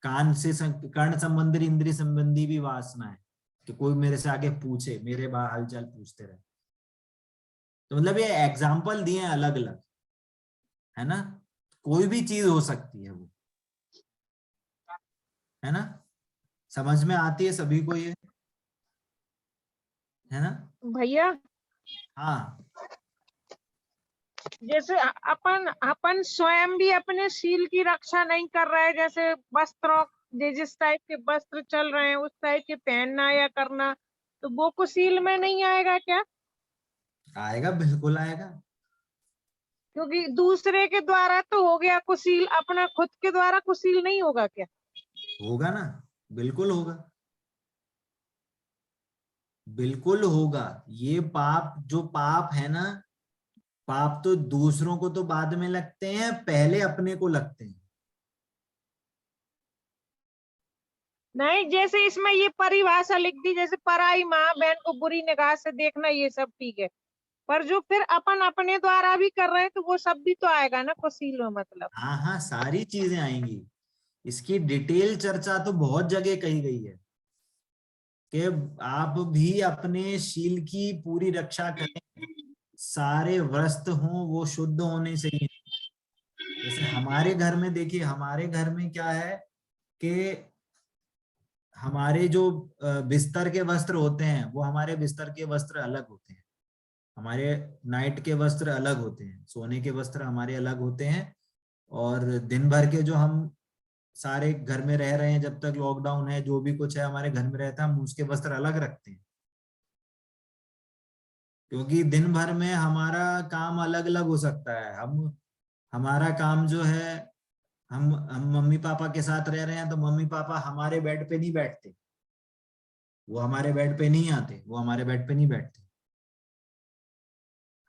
कान से कर्ण संबंधी इंद्रिय संबंधी भी वासना है कि कोई मेरे से आगे पूछे, मेरे हालचाल पूछते रहे। तो मतलब ये एग्जाम्पल दिए हैं अलग अलग, है ना। कोई भी चीज हो सकती है वो, है ना। समझ में आती है सभी को ये, है ना। भैया हाँ जैसे अपन अपन स्वयं भी अपने शील की रक्षा नहीं कर रहे, जैसे वस्त्रों जिस टाइप के वस्त्र चल रहे हैं उस टाइप के पहनना या करना, तो वो कुशील में नहीं आएगा क्या? आएगा, बिल्कुल आएगा। क्योंकि दूसरे के द्वारा तो हो गया कुशील, अपना खुद के द्वारा कुशील नहीं होगा क्या? होगा ना, बिल्कुल होगा, बिल्कुल होगा। ये पाप, जो पाप है ना, पाप तो दूसरों को तो बाद में लगते हैं, पहले अपने को लगते हैं। नहीं, जैसे इसमें ये परिभाषा लिख दी, जैसे पराई माँ बहन को बुरी निगाह से देखना, ये सब ठीक है, पर जो फिर अपन अपने द्वारा भी कर रहे हैं तो वो सब भी तो आएगा ना कुशील में, मतलब। हाँ हाँ, सारी चीजें आएंगी। इसकी डिटेल चर्चा तो बहुत जगह कही गई है कि आप भी अपने शील की पूरी रक्षा करें, सारे व्रत हों वो शुद्ध होने चाहिए। जैसे हमारे घर में देखिए, हमारे घर में क्या है कि हमारे जो बिस्तर के वस्त्र होते हैं वो हमारे बिस्तर के वस्त्र अलग होते हैं, हमारे नाइट के वस्त्र अलग होते हैं, सोने के वस्त्र हमारे अलग होते हैं। और दिन भर के जो हम सारे घर में रह रहे हैं, जब तक लॉकडाउन है, जो भी कुछ है हमारे घर में रहता है, हम उसके वस्त्र अलग रखते हैं। क्योंकि दिन भर में हमारा काम अलग अलग हो सकता है। हमारा काम जो है, हम मम्मी पापा के साथ रह रहे हैं तो मम्मी पापा हमारे बेड पे नहीं बैठते, वो हमारे बेड पे नहीं आते, वो हमारे बेड पे नहीं बैठते,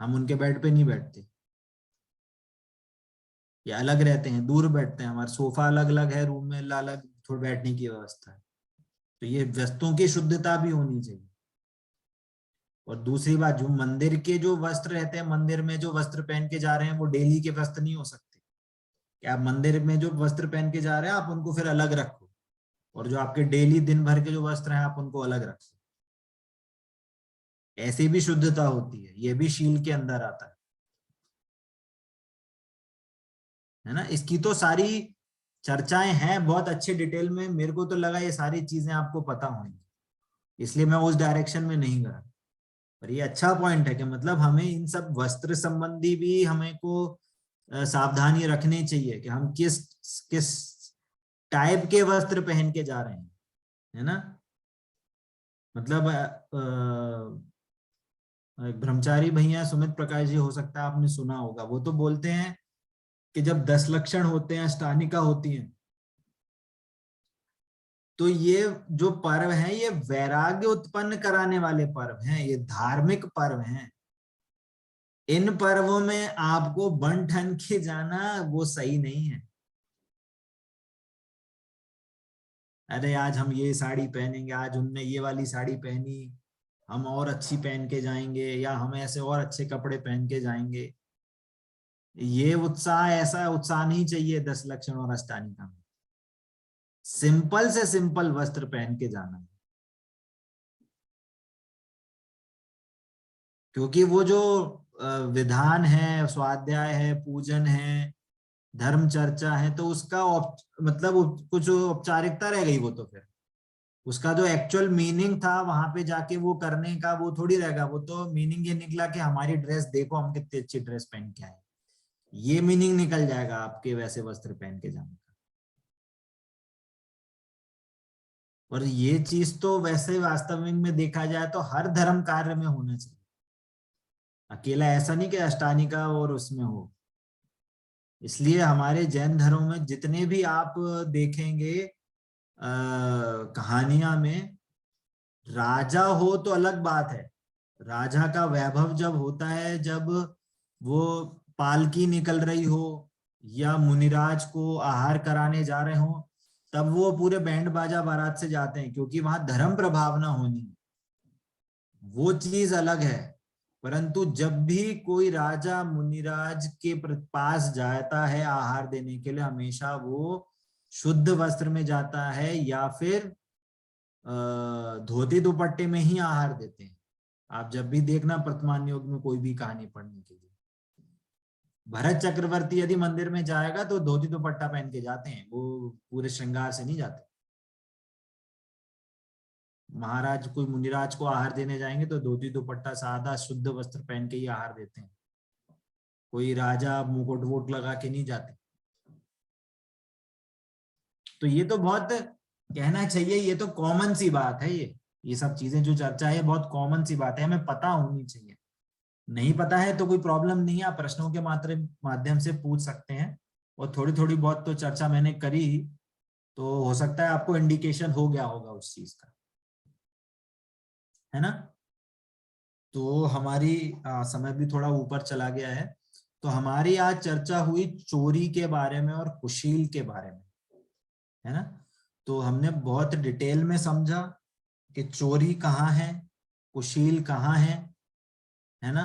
हम उनके बेड पे नहीं बैठते, ये अलग रहते हैं, दूर बैठते हैं। हमारा सोफा अलग अलग है, रूम में अलग थोड़ा बैठने की व्यवस्था है। तो ये वस्तुओं की शुद्धता भी होनी चाहिए। और दूसरी बात, जो मंदिर के जो वस्त्र रहते हैं, मंदिर में जो वस्त्र पहन के जा रहे हैं वो डेली के वस्त्र नहीं हो सकते। कि आप मंदिर में जो वस्त्र पहन के जा रहे हैं आप उनको फिर अलग रखो, और जो आपके डेली दिन भर के जो वस्त्र हैं आप उनको अलग रखो। ऐसी भी शुद्धता होती है, ये भी शील के अंदर आता है ना। इसकी तो सारी चर्चाएं हैं बहुत अच्छे डिटेल में, मेरे को तो लगा ये सारी चीजें आपको पता होंगी, इसलिए मैं उस डायरेक्शन में नहीं गया। पर ये अच्छा पॉइंट है कि मतलब हमें इन सब वस्त्र संबंधी भी हमें को सावधानी रखनी चाहिए कि हम किस किस टाइप के वस्त्र पहन के जा रहे हैं, है ना। मतलब ब्रह्मचारी भैया सुमित प्रकाश जी, हो सकता है आपने सुना होगा, वो तो बोलते हैं कि जब 10 लक्षण होते हैं, अष्टानिका होती हैं, तो ये जो पर्व है ये वैराग्य उत्पन्न कराने वाले पर्व हैं, ये धार्मिक पर्व हैं। इन पर्वों में आपको बन ठन के जाना वो सही नहीं है। अरे आज हम ये साड़ी पहनेंगे, आज उनने ये वाली साड़ी पहनी, हम और अच्छी पहन के जाएंगे या हम ऐसे और अच्छे कपड़े पहन के जाएंगे। ये उत्साह, ऐसा उत्साह नहीं चाहिए 10 लक्षण और अष्टानिका में। सिंपल से सिंपल वस्त्र पहन के जाना है, क्योंकि वो जो विधान है, स्वाध्याय है, पूजन है, धर्म चर्चा है, तो उसका मतलब कुछ औपचारिकता रह गई। वो तो फिर उसका जो एक्चुअल मीनिंग था वहां पे जाके वो करने का, वो थोड़ी रहेगा। वो तो मीनिंग ये निकला कि हमारी ड्रेस देखो, हम कितनी अच्छी ड्रेस पहन के आए, ये मीनिंग निकल जाएगा आपके वैसे वस्त्र पहन के जाने का। और ये चीज तो वैसे वास्तविक में देखा जाए तो हर धर्म कार्य में होना चाहिए, अकेला ऐसा नहीं कि अष्टानिका और उसमें हो। इसलिए हमारे जैन धर्म में जितने भी आप देखेंगे कहानियां में, राजा हो तो अलग बात है, राजा का वैभव जब होता है, जब वो पालकी निकल रही हो या मुनिराज को आहार कराने जा रहे हो, तब वो पूरे बैंड बाजा बारात से जाते हैं, क्योंकि वहां धर्म प्रभावना होनी, वो चीज अलग है। परंतु जब भी कोई राजा मुनिराज के पास जाता है आहार देने के लिए, हमेशा वो शुद्ध वस्त्र में जाता है या फिर धोती दुपट्टे में ही आहार देते हैं। आप जब भी देखना वर्तमान युग में कोई भी कहानी पढ़ने के लिए, भरत चक्रवर्ती यदि मंदिर में जाएगा तो धोती दुपट्टा पहन के जाते हैं, वो पूरे श्रृंगार से नहीं जाते। महाराज कोई मुनिराज को आहार देने जाएंगे तो धोती दुपट्टा सादा शुद्ध वस्त्र पहन के ही आहार देते हैं, कोई राजा मुकुट वोट लगा के नहीं जाते। तो ये तो बहुत कहना चाहिए, ये तो कॉमन सी बात है। ये सब चीजें जो चर्चा है बहुत कॉमन सी बात है, हमें पता होनी चाहिए। नहीं पता है तो कोई प्रॉब्लम नहीं है, आप प्रश्नों के माध्यम से पूछ सकते हैं। और थोड़ी थोड़ी बहुत तो चर्चा मैंने करी, तो हो सकता है आपको इंडिकेशन हो गया होगा उस चीज का, है ना। तो हमारी समय भी थोड़ा ऊपर चला गया है। तो हमारी आज चर्चा हुई चोरी के बारे में और कुशील के बारे में, है ना। तो हमने बहुत डिटेल में समझा कि चोरी कहाँ है, कुशील कहाँ है ना,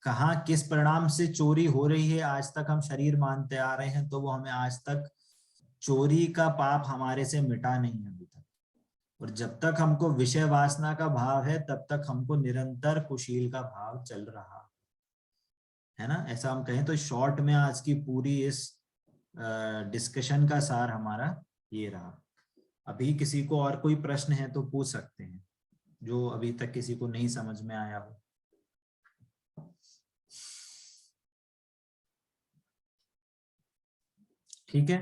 कहाँ किस परिणाम से चोरी हो रही है। आज तक हम शरीर मानते आ रहे हैं, तो वो हमें आज तक चोरी का पाप हमारे से मिटा नहीं है अभी तक। और जब तक हमको विषय वासना का भाव है, तब तक हमको निरंतर कुशील का भाव चल रहा है ना। ऐसा हम कहें तो शॉर्ट में आज की पूरी इस डिस्कशन का सार हमारा ये रहा। अभी किसी को और कोई प्रश्न है तो पूछ सकते हैं, जो अभी तक किसी को नहीं समझ में आया हो। ठीक है,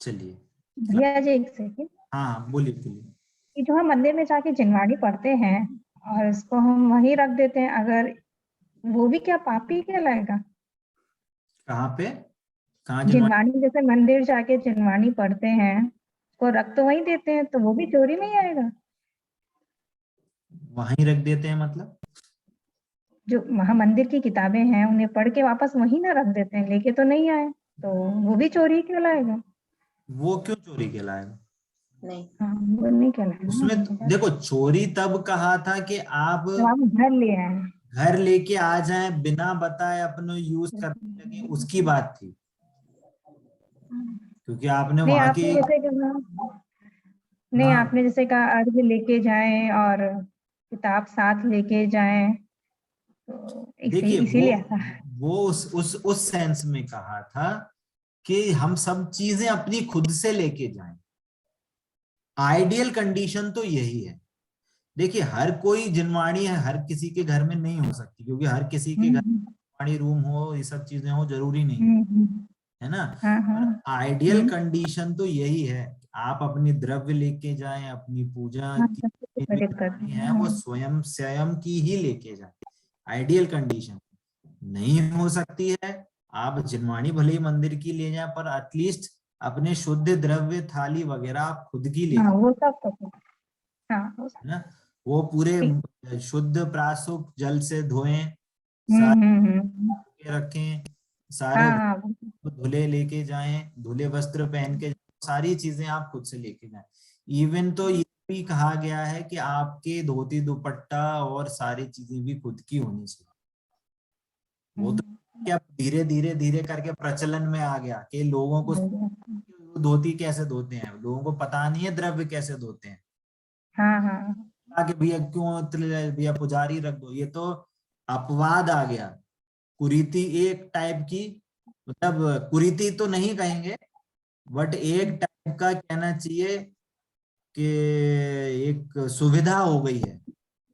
चलिए। भैया जी एक सेकंड। हाँ बोलिए बोलिए। कि जो हम मंदिर में जाके जिनवाणी पढ़ते हैं और इसको हम वहीं रख देते हैं, अगर वो भी क्या पापी कहलाएगा? कहाँ पे? कहाँ जिनवाणी, जैसे मंदिर जाके जिनवाणी पढ़ते हैं, उसको रख तो वहीं देते हैं, तो वो भी चोरी में ही आएगा? वहीं रख देते हैं मतलब? जो वहाँ मंदिर की किताबें हैं उन्हें पढ़ के वापस वहीं ना रख देते हैं, लेके तो नहीं आए, तो वो भी चोरी कहलाएगा? वो क्यों चोरी कहलाएगा? नहीं, हाँ, वो नहीं कहलाएगा। उसमें देखो, चोरी तब कहा था कि आप घर ले आए, घर लेके आ जाए बिना बताए अपने यूज करने लगे, उसकी बात थी। क्योंकि आपने नहीं वहां आपने की जैसे कहा, नहीं हाँ, आपने जैसे कहा अर्घ लेके जाएं और किताब साथ लेके जाएं, तो देखिए इसीलिए ऐसा। वो उस सेंस में कहा था कि हम सब चीजें अपनी खुद से लेके जाएं। आइडियल कंडीशन तो यही है। देखिए हर कोई जिनवाणी है, हर किसी के घर में नहीं हो सकती, क्योंकि हर किसी के घर जिनवाणी रूम हो, ये सब चीजें हो, जरूरी नहीं है ना। हाँ, हाँ। पर आइडियल कंडीशन तो यही है, आप अपनी द्रव्य लेके जाएं, अपनी पूजा हाँ, की सब कुछ प्रकट करते है वो स्वयं की ही लेके जाए। आइडियल कंडीशन नहीं हो सकती है, आप जिनवाणी भले ही मंदिर की ले जाएं, पर एटलीस्ट अपने शुद्ध द्रव्य थाली वगैरह आप खुद की ले हाँ, जाएं, वो सब तो हाँ, वो सब। है ना। वो पूरे शुद्ध प्रासुक जल से धोएं, सारे रखें, सारे हाँ, हाँ, धुले लेके जाएं, धुले वस्त्र पहन के, सारी चीजें आप खुद से लेके जाएं। इवन तो ये भी कहा गया है कि आपके धोती दुपट्टा और सारी चीजें भी खुद की होनी चाहिए। वो तो क्या धीरे धीरे धीरे करके प्रचलन में आ गया कि लोगों को धोती कैसे धोते हैं, लोगों को पता नहीं है द्रव्य कैसे धोते हैं। हाँ हाँ कि भैया क्यों भैया पुजारी रख दो, ये तो अपवाद आ गया। कुरीति एक टाइप की, मतलब कुरीति तो नहीं कहेंगे बट एक टाइप का कहना चाहिए कि एक सुविधा हो गई है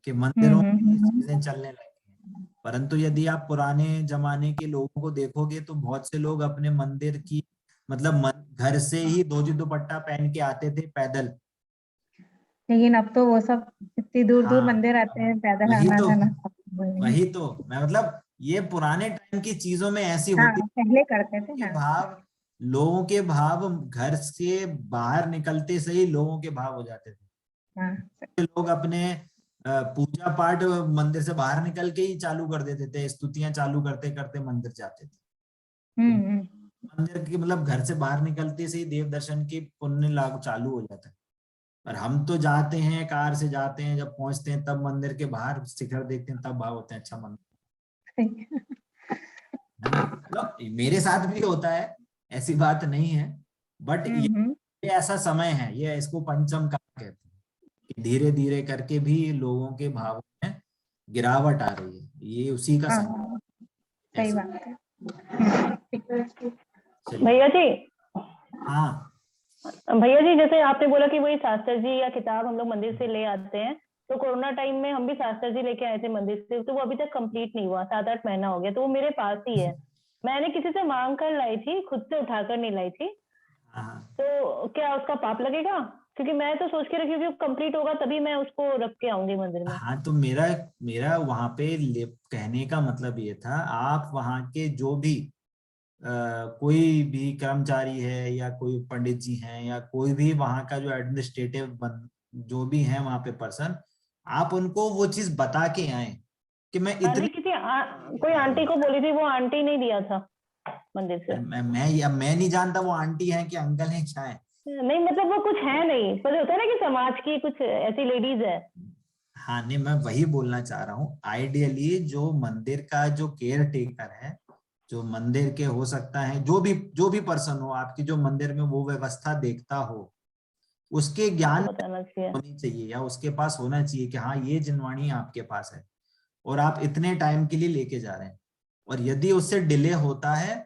कि मंदिरों में ये चीजें चलने लगी हैं। परंतु यदि आप पुराने जमाने के लोगों को देखोगे तो बहुत से लोग अपने मंदिर की मतलब घर से ही धोती दुपट्टा पहन के आते थे पैदल। लेकिन अब तो वो सब इतनी दूर दूर हाँ, मंदिर आते हैं, पैदल वही आना तो जाना। वही तो मैं मतलब ये पुराने टाइम की चीजों में ऐसी हाँ होती पहले करते थे। के हाँ भाव, लोगों के भाव घर से बाहर निकलते से ही लोगों के भाव हो जाते थे। हाँ लोग अपने पूजा पाठ मंदिर से बाहर निकल के ही चालू कर देते थे, स्तुतियां चालू करते करते मंदिर जाते थे। हम्म। मंदिर की मतलब घर से बाहर निकलते से ही देव दर्शन की पुण्य लाभ चालू हो जाता है। और हम तो जाते हैं, कार से जाते हैं, जब पहुंचते हैं तब मंदिर के बाहर शिखर देखते हैं, तब भाव होते हैं अच्छा मंदिर है ना। मतलब मेरे साथ भी होता है, ऐसी बात नहीं है, बट ये ऐसा समय है, ये इसको पंचम काल कहते हैं कि धीरे धीरे करके भी लोगों के भावों में गिरावट आ रही है, ये उसी का समय। सही बात है। चलिए। भैया जी, हाँ भैया जी, जैसे आपने बोला कि वही शास्त्र जी या किताब हम लोग मंदिर से ले आते हैं, तो कोरोना टाइम में हम भी शास्त्र जी लेके आए थे मंदिर से, तो वो अभी तक कंप्लीट नहीं हुआ, 7-8 महीना हो गया, तो वो मेरे पास ही है। मैंने किसी से मांग कर लाई थी, खुद से उठाकर नहीं लाई थी। तो क्या उसका पाप लगेगा? क्योंकि मैं तो सोच के रखी हूँ कि कंप्लीट होगा तभी मैं उसको रख के आऊंगी मंदिर में। हाँ, तो मेरा वहां पे कहने का मतलब ये था, आप वहां के जो भी कोई भी कर्मचारी है या कोई पंडित जी हैं या कोई भी वहां का जो एडमिनिस्ट्रेटिव जो भी है वहां पे पर्सन, आप उनको वो चीज बता के आए कि मैं इतनी कोई आंटी को बोली थी, वो आंटी नहीं दिया था मंदिर से। मैं नहीं जानता वो आंटी है कि अंकल है क्या है। नहीं मतलब वो कुछ है नहीं, पर होता है ना कि समाज की कुछ ऐसी लेडीज है। हाँ नहीं, मैं वही बोलना चाह रहा हूँ, आइडियली जो मंदिर का जो केयर टेकर है, जो मंदिर के हो सकता है जो भी पर्सन हो आपकी, जो मंदिर में वो व्यवस्था देखता हो, उसके ज्ञान होनी चाहिए या उसके पास होना चाहिए कि हाँ ये जिनवाणी आपके पास है और आप इतने टाइम के लिए लेके जा रहे हैं, और यदि उससे डिले होता है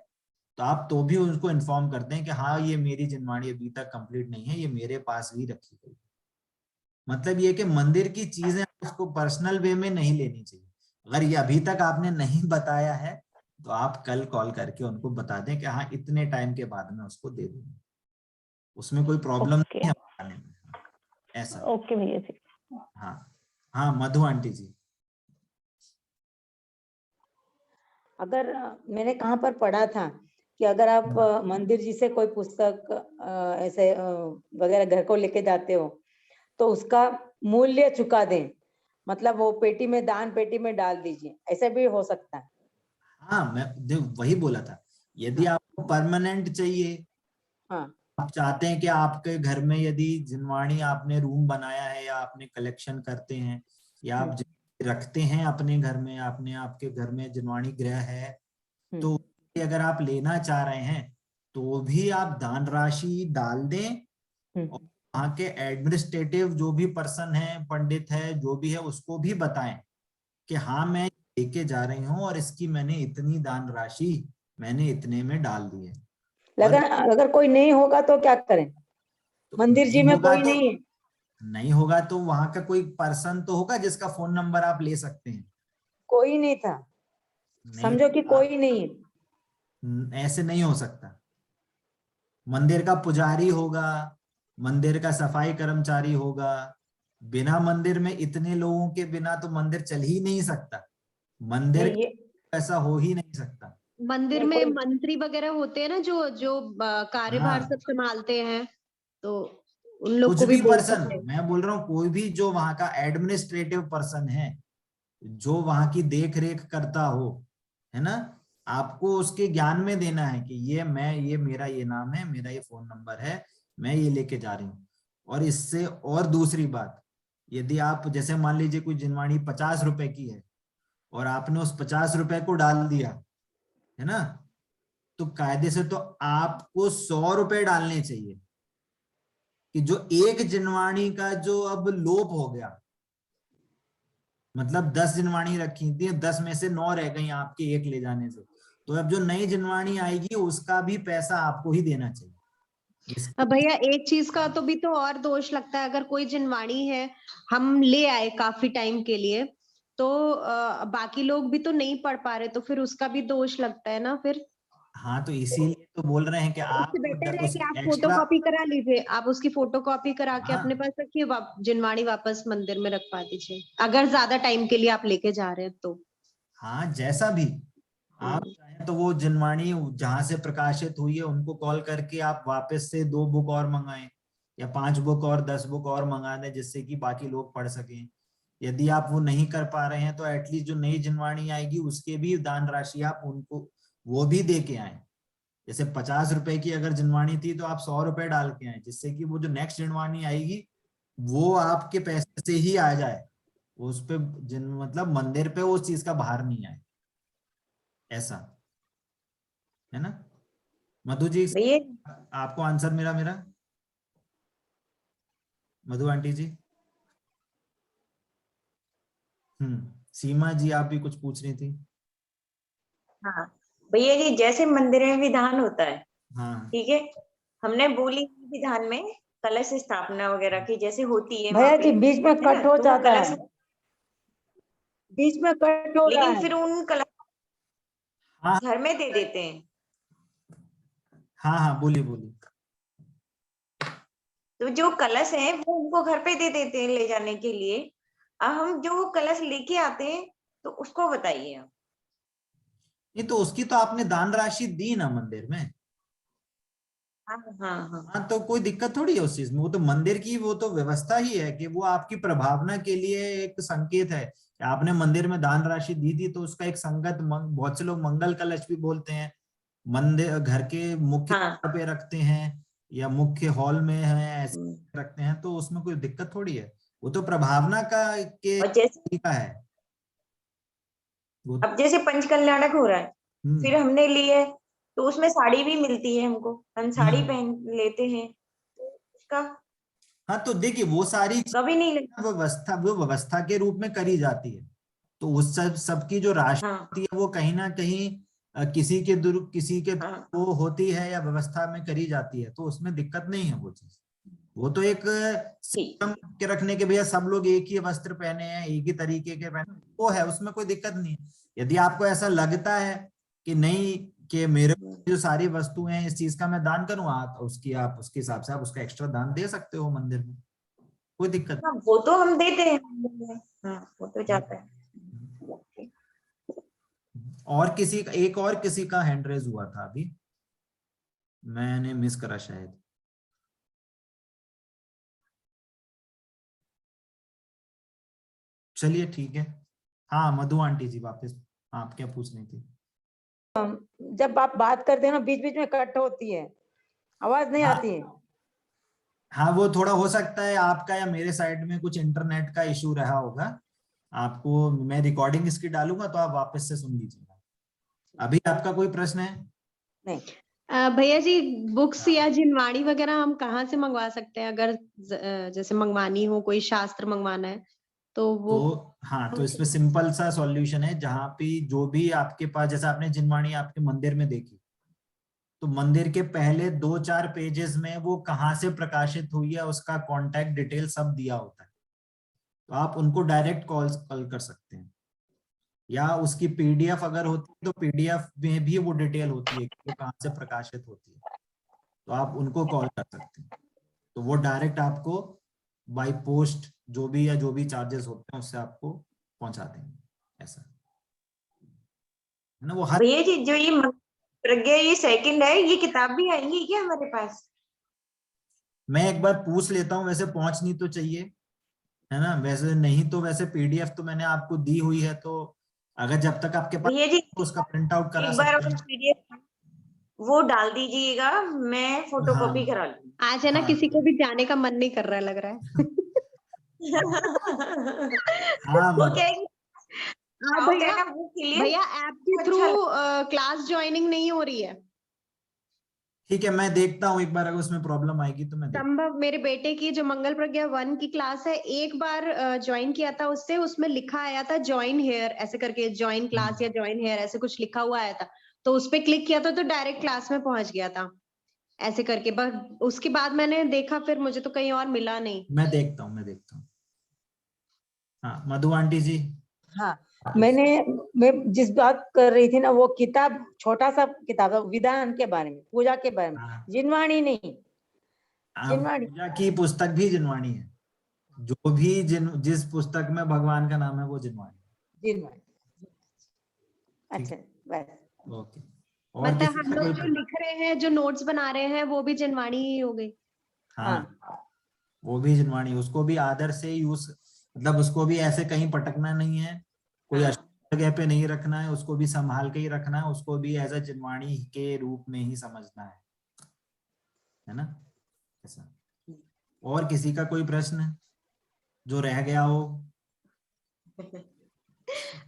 तो आप तो भी उसको इन्फॉर्म करते हैं कि हाँ ये मेरी जिनवाणी अभी तक कंप्लीट नहीं है, ये मेरे पास भी रखी गई। मतलब ये कि मंदिर की चीजें उसको पर्सनल वे में नहीं लेनी चाहिए। अगर ये अभी तक आपने नहीं बताया है तो आप कल कॉल करके उनको बता दें कि हाँ इतने टाइम के बाद में उसको दे दूंगी, उसमें कोई प्रॉब्लम नहीं है बताने में, ऐसा। ओके भैया जी। हाँ हाँ, मधु आंटी जी। अगर मैंने कहाँ पर पढ़ा था कि अगर आप मंदिर जी से कोई पुस्तक ऐसे वगैरह घर को लेके जाते हो तो उसका मूल्य चुका दें, मतलब वो पेटी में, दान पेटी में डाल दीजिए, ऐसा भी हो सकता है। हाँ मैं वही बोला था, यदि आपको परमानेंट चाहिए, हाँ, आप चाहते हैं कि आपके घर में यदि जिनवाणी आपने रूम बनाया है या आपने कलेक्शन करते हैं या आप रखते हैं अपने घर में, आपके घर में जिनवाणी गृह है, तो अगर आप लेना चाह रहे हैं तो भी आप दान राशि डाल दें और वहाँ के एडमिनिस्ट्रेटिव जो भी पर्सन है, पंडित है, जो भी है, उसको भी बताएं कि हाँ मैं लेके जा रही हूँ और इसकी मैंने इतनी दान राशि मैंने इतने में डाल दी है। अगर कोई नहीं होगा तो क्या करें? तो मंदिर जी में कोई नहीं होगा तो वहां का कोई पर्सन तो होगा जिसका फोन नंबर आप ले सकते हैं। कोई नहीं था, समझो कि कोई नहीं, ऐसे नहीं हो सकता। मंदिर का पुजारी होगा, मंदिर का सफाई कर्मचारी होगा, बिना मंदिर में इतने लोगों के बिना तो मंदिर चल ही नहीं सकता, मंदिर ऐसा हो ही नहीं सकता। मंदिर में मंत्री वगैरह होते हैं ना, जो कार्यभार सब संभालते हैं, तो उन लोग को भी पर्सन, मैं बोल रहा हूँ कोई भी जो वहां का एडमिनिस्ट्रेटिव पर्सन है, जो वहां की देख रेख करता हो, है ना, आपको उसके ज्ञान में देना है कि ये मेरा ये नाम है, मेरा ये फोन नंबर है, मैं ये लेके जा रही हूँ। और इससे और दूसरी बात, यदि आप जैसे मान लीजिए कोई जिनवाणी 50 रुपए की है और आपने उस 50 रुपए को डाल दिया है ना, तो कायदे से तो आपको 100 रुपए डालने चाहिए, कि जो एक जिनवाणी का जो अब लोप हो गया, मतलब 10 जिनवाणी रखी थी, 10 में से 9 रह गई आपके एक ले जाने से, तो अब जो नई जिनवाणी आएगी उसका भी पैसा आपको ही देना चाहिए। भैया एक चीज का तो भी तो और दोष लगता है, अगर कोई जिनवाणी है हम ले आए काफी टाइम के लिए, तो बाकी लोग भी तो नहीं पढ़ पा रहे, तो फिर उसका भी दोष लगता है ना फिर। हाँ, तो इसीलिए तो बोल रहे हैं कि आप उससे बेटर है उस कि आप एक्स्ट्रा, फोटोकॉपी करा लीजिए, आप उसकी फोटोकॉपी करा के हाँ, अपने पास रखिए, जिनवाणी वापस मंदिर में रखवा दीजिए, अगर ज्यादा टाइम के लिए आप लेके जा रहे हैं तो। हाँ, जैसा भी आप चाहें तो वो जिनवाणी जहां से प्रकाशित हुई है उनको कॉल करके आप वापस से 2 बुक और मंगाएं, या 5 बुक और 10 बुक और मंगा दें, जिससे कि बाकी लोग पढ़ सकें। यदि आप वो नहीं कर पा रहे हैं तो एटलीस्ट जो नई जिनवाणी आएगी उसके भी दान राशि आप उनको वो भी दे के आए। जैसे 50 रुपए की अगर जिनवाणी थी तो आप 100 रुपए डाल के आए, जिससे कि वो जो नेक्स्ट जिनवाणी आएगी वो आपके पैसे से ही आ जाए, उस पे मतलब मंदिर पे उस चीज का भार नहीं आए, ऐसा है ना। मधु जी, भैया आपको आंसर मेरा मेरा मधु आंटी जी। सीमा जी आप भी कुछ पूछ रही थी। हाँ भैया जी, जैसे मंदिर में विधान होता है, हाँ ठीक है, हमने बोली विधान में कलश स्थापना वगैरह की जैसे होती है भैया वहाँ जी पे, बीच में है ना, कट हो तो वो जाता कलश, है, बीच में कट हो रहा लेकिन है। फिर उन कलश हाँ घर में दे देते हैं। हाँ हाँ, बोलिए बोलिए। तो जो कलश है वो उनको घर पे दे देते हैं ले जाने के लिए। अब हम जो वो कलश लेके आते हैं तो उसको बताइए आप। ये तो उसकी तो आपने दान राशि दी ना मंदिर में। हाँ हाँ हाँ हाँ, तो कोई दिक्कत थोड़ी है उस चीज में, वो तो मंदिर की वो तो व्यवस्था ही है कि वो आपकी प्रभावना के लिए एक संकेत है कि आपने मंदिर में दान राशि दी थी, तो उसका एक संगत बहुत से लोग मंगल कलश भी बोलते हैं, मंदिर घर के मुख्य हाँ। द्वार पे रखते हैं या मुख्य हॉल में है ऐसे हम्म। रखते हैं, तो उसमें कोई दिक्कत थोड़ी है, वो तो प्रभावना का के और जैसे तरीका है वो। अब जैसे पंच कल्याणक हो रहा है, फिर हम्म हमने लिए तो उसमें साड़ी भी मिलती है हमको, हम साड़ी हम्म। पहन लेते हैं, तो उसका हाँ, तो देखिए वो सारी कभी नहीं लगता। वो व्यवस्था के रूप में करी जाती है, तो उस सबकी जो राशि हाँ होती है वो कहीं ना कहीं किसी के हाँ वो होती है या व्यवस्था में करी जाती है, तो उसमें दिक्कत नहीं है वो चीज। वो तो एक ठीक। सिस्टम के रखने के, भैया सब लोग एक ही वस्त्र पहने हैं, एक ही तरीके के पहने, वो है, उसमें कोई दिक्कत नहीं है। यदि आपको ऐसा लगता है कि नहीं, कि मेरे जो सारी वस्तुएं हैं इस चीज का मैं दान करूँ, आप उसके हिसाब से आप उसका एक्स्ट्रा दान दे सकते हो मंदिर में, कोई दिक्कत हाँ वो तो हम देते हैं, हाँ वो तो जाता है। नहीं। और एक और किसी का हैंड रेज हुआ था अभी, मैंने मिस करा शायद। चलिए ठीक है। हाँ मधु आंटी जी वापस, आप क्या पूछ रही थी। जब आप बात करते हैं ना बीच बीच में कट होती है, आवाज नहीं हाँ, आती है। हाँ वो थोड़ा हो सकता है आपका या मेरे साइड में कुछ इंटरनेट का इशू रहा होगा। आपको मैं रिकॉर्डिंग इसकी डालूंगा तो आप वापस से सुन लीजिएगा। अभी आपका कोई प्रश्न है? नहीं भैया जी, बुक्स या जिनवाणी वगैरह हम कहाँ से मंगवा सकते हैं, अगर जैसे मंगवानी हो, कोई शास्त्र मंगवाना है तो वो। तो हाँ, तो इसमें सिंपल सा सॉल्यूशन है, जहाँ पे जो भी आपके पास, जैसे आपने जिनवाणी आपके मंदिर में देखी, तो मंदिर के पहले 2-4 पेजेस में वो कहाँ से प्रकाशित हुई है उसका कांटेक्ट डिटेल सब दिया होता है, तो आप उनको डायरेक्ट कॉल कर सकते हैं, या उसकी पीडीएफ अगर होती है तो पीडीएफ में भी वो डिटेल होती है कि वो कहाँ से प्रकाशित होती है, तो आप उनको कॉल कर सकते हैं, तो वो डायरेक्ट आपको बाय पोस्ट जो भी चार्जेस होते हैं उससे आपको पहुंचा देंगे, ऐसा है ना। वो हर भैया जी, जो ये प्रज्ञा ये सेकंड है, ये किताब भी आएंगी क्या हमारे पास? मैं एक बार पूछ लेता हूँ, वैसे पहुंचनी तो चाहिए, है ना, वैसे नहीं तो वैसे पीडीएफ तो मैंने आपको दी हुई है, तो अगर जब तक आपके पास भैया जी तो उसका प्रिंट आउट करा एक बार सकते और हैं। पीडीएफ वो डाल दीजिएगा, मैं फोटोकॉपी करा लूंगी। आज है ना, हाँ। किसी को भी जाने का मन नहीं कर रहा है, लग रहा है। हाँ वो क्या है कि हाँ doubt है भैया, ना, वो क्लियर भैया ऐप के अच्छा थ्रू क्लास ज्वाइनिंग नहीं हो रही है। ठीक है, मैं देखता हूँ एक बार, अगर उसमें प्रॉब्लम आएगी तो मैं देखता संभव मेरे बेटे की जो मंगल प्रज्ञा 1 की क्लास है, एक बार ज्वाइन किया था उससे, उसमें लिखा आया था ज्वाइन हेयर ऐसे करके, ज्वाइन क्लास या ज्वाइन हेयर ऐसे कुछ लिखा हुआ आया था, तो उस पे क्लिक किया था तो डायरेक्ट क्लास में पहुंच गया था ऐसे करके। बस उसके बाद मैंने देखा, फिर मुझे तो कहीं और मिला नहीं। मैं देखता हूँ। हाँ मधु आंटी जी। हाँ, मैं जिस बात कर रही थी ना, वो किताब छोटा सा किताब है, विधान के बारे में, पूजा के बारे में, हाँ। जिनवाणी नहीं। जिनवाणी पूजा की पुस्तक भी जिनवाणी है, जो भी जिस पुस्तक में भगवान का नाम है वो जिनवाणी। जिनवाणी। अच्छा, बस। ओके। और मतलब किसी हम का लोग कोई जो लिख रहे हैं, जो नोट्स बना रहे हैं, वो भी जिनवाणी ही हो गई। हाँ, वो भी जिनवाणी, उसको भी आदर से यूज, मतलब उसको भी ऐसे कहीं पटकना नहीं है, कोई जगह पे नहीं रखना है, उसको भी संभाल के ही रखना है, उसको भी एज अ जिनवाणी के रूप में ही समझना है ना, ऐसा। और किसी का कोई प्रश्न जो रह गया हो?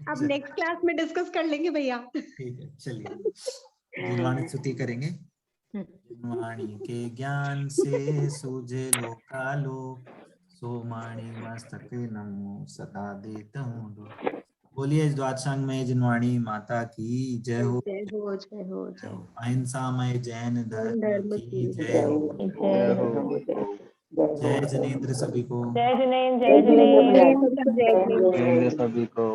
अब नेक्स्ट क्लास में डिस्कस कर लेंगे भैया। ठीक है, चलिए जिनवाणी स्तुति करेंगे। जिनवाणी के ज्ञान से सूझे लोकालो, सोमाणी मस्तक नमो सदा देता हूँ। बोलिए द्वादशांग में जिनवाणी माता की जय हो। जय हो, जय हो, जय हो। अहिंसामय जैन धर्म धर्म की की जय हो। जय हो। जय जिनेंद्र सभी को। जय जिनेंद्र, जय जिनेंद्र। जय जिनेंद्र। सभी को।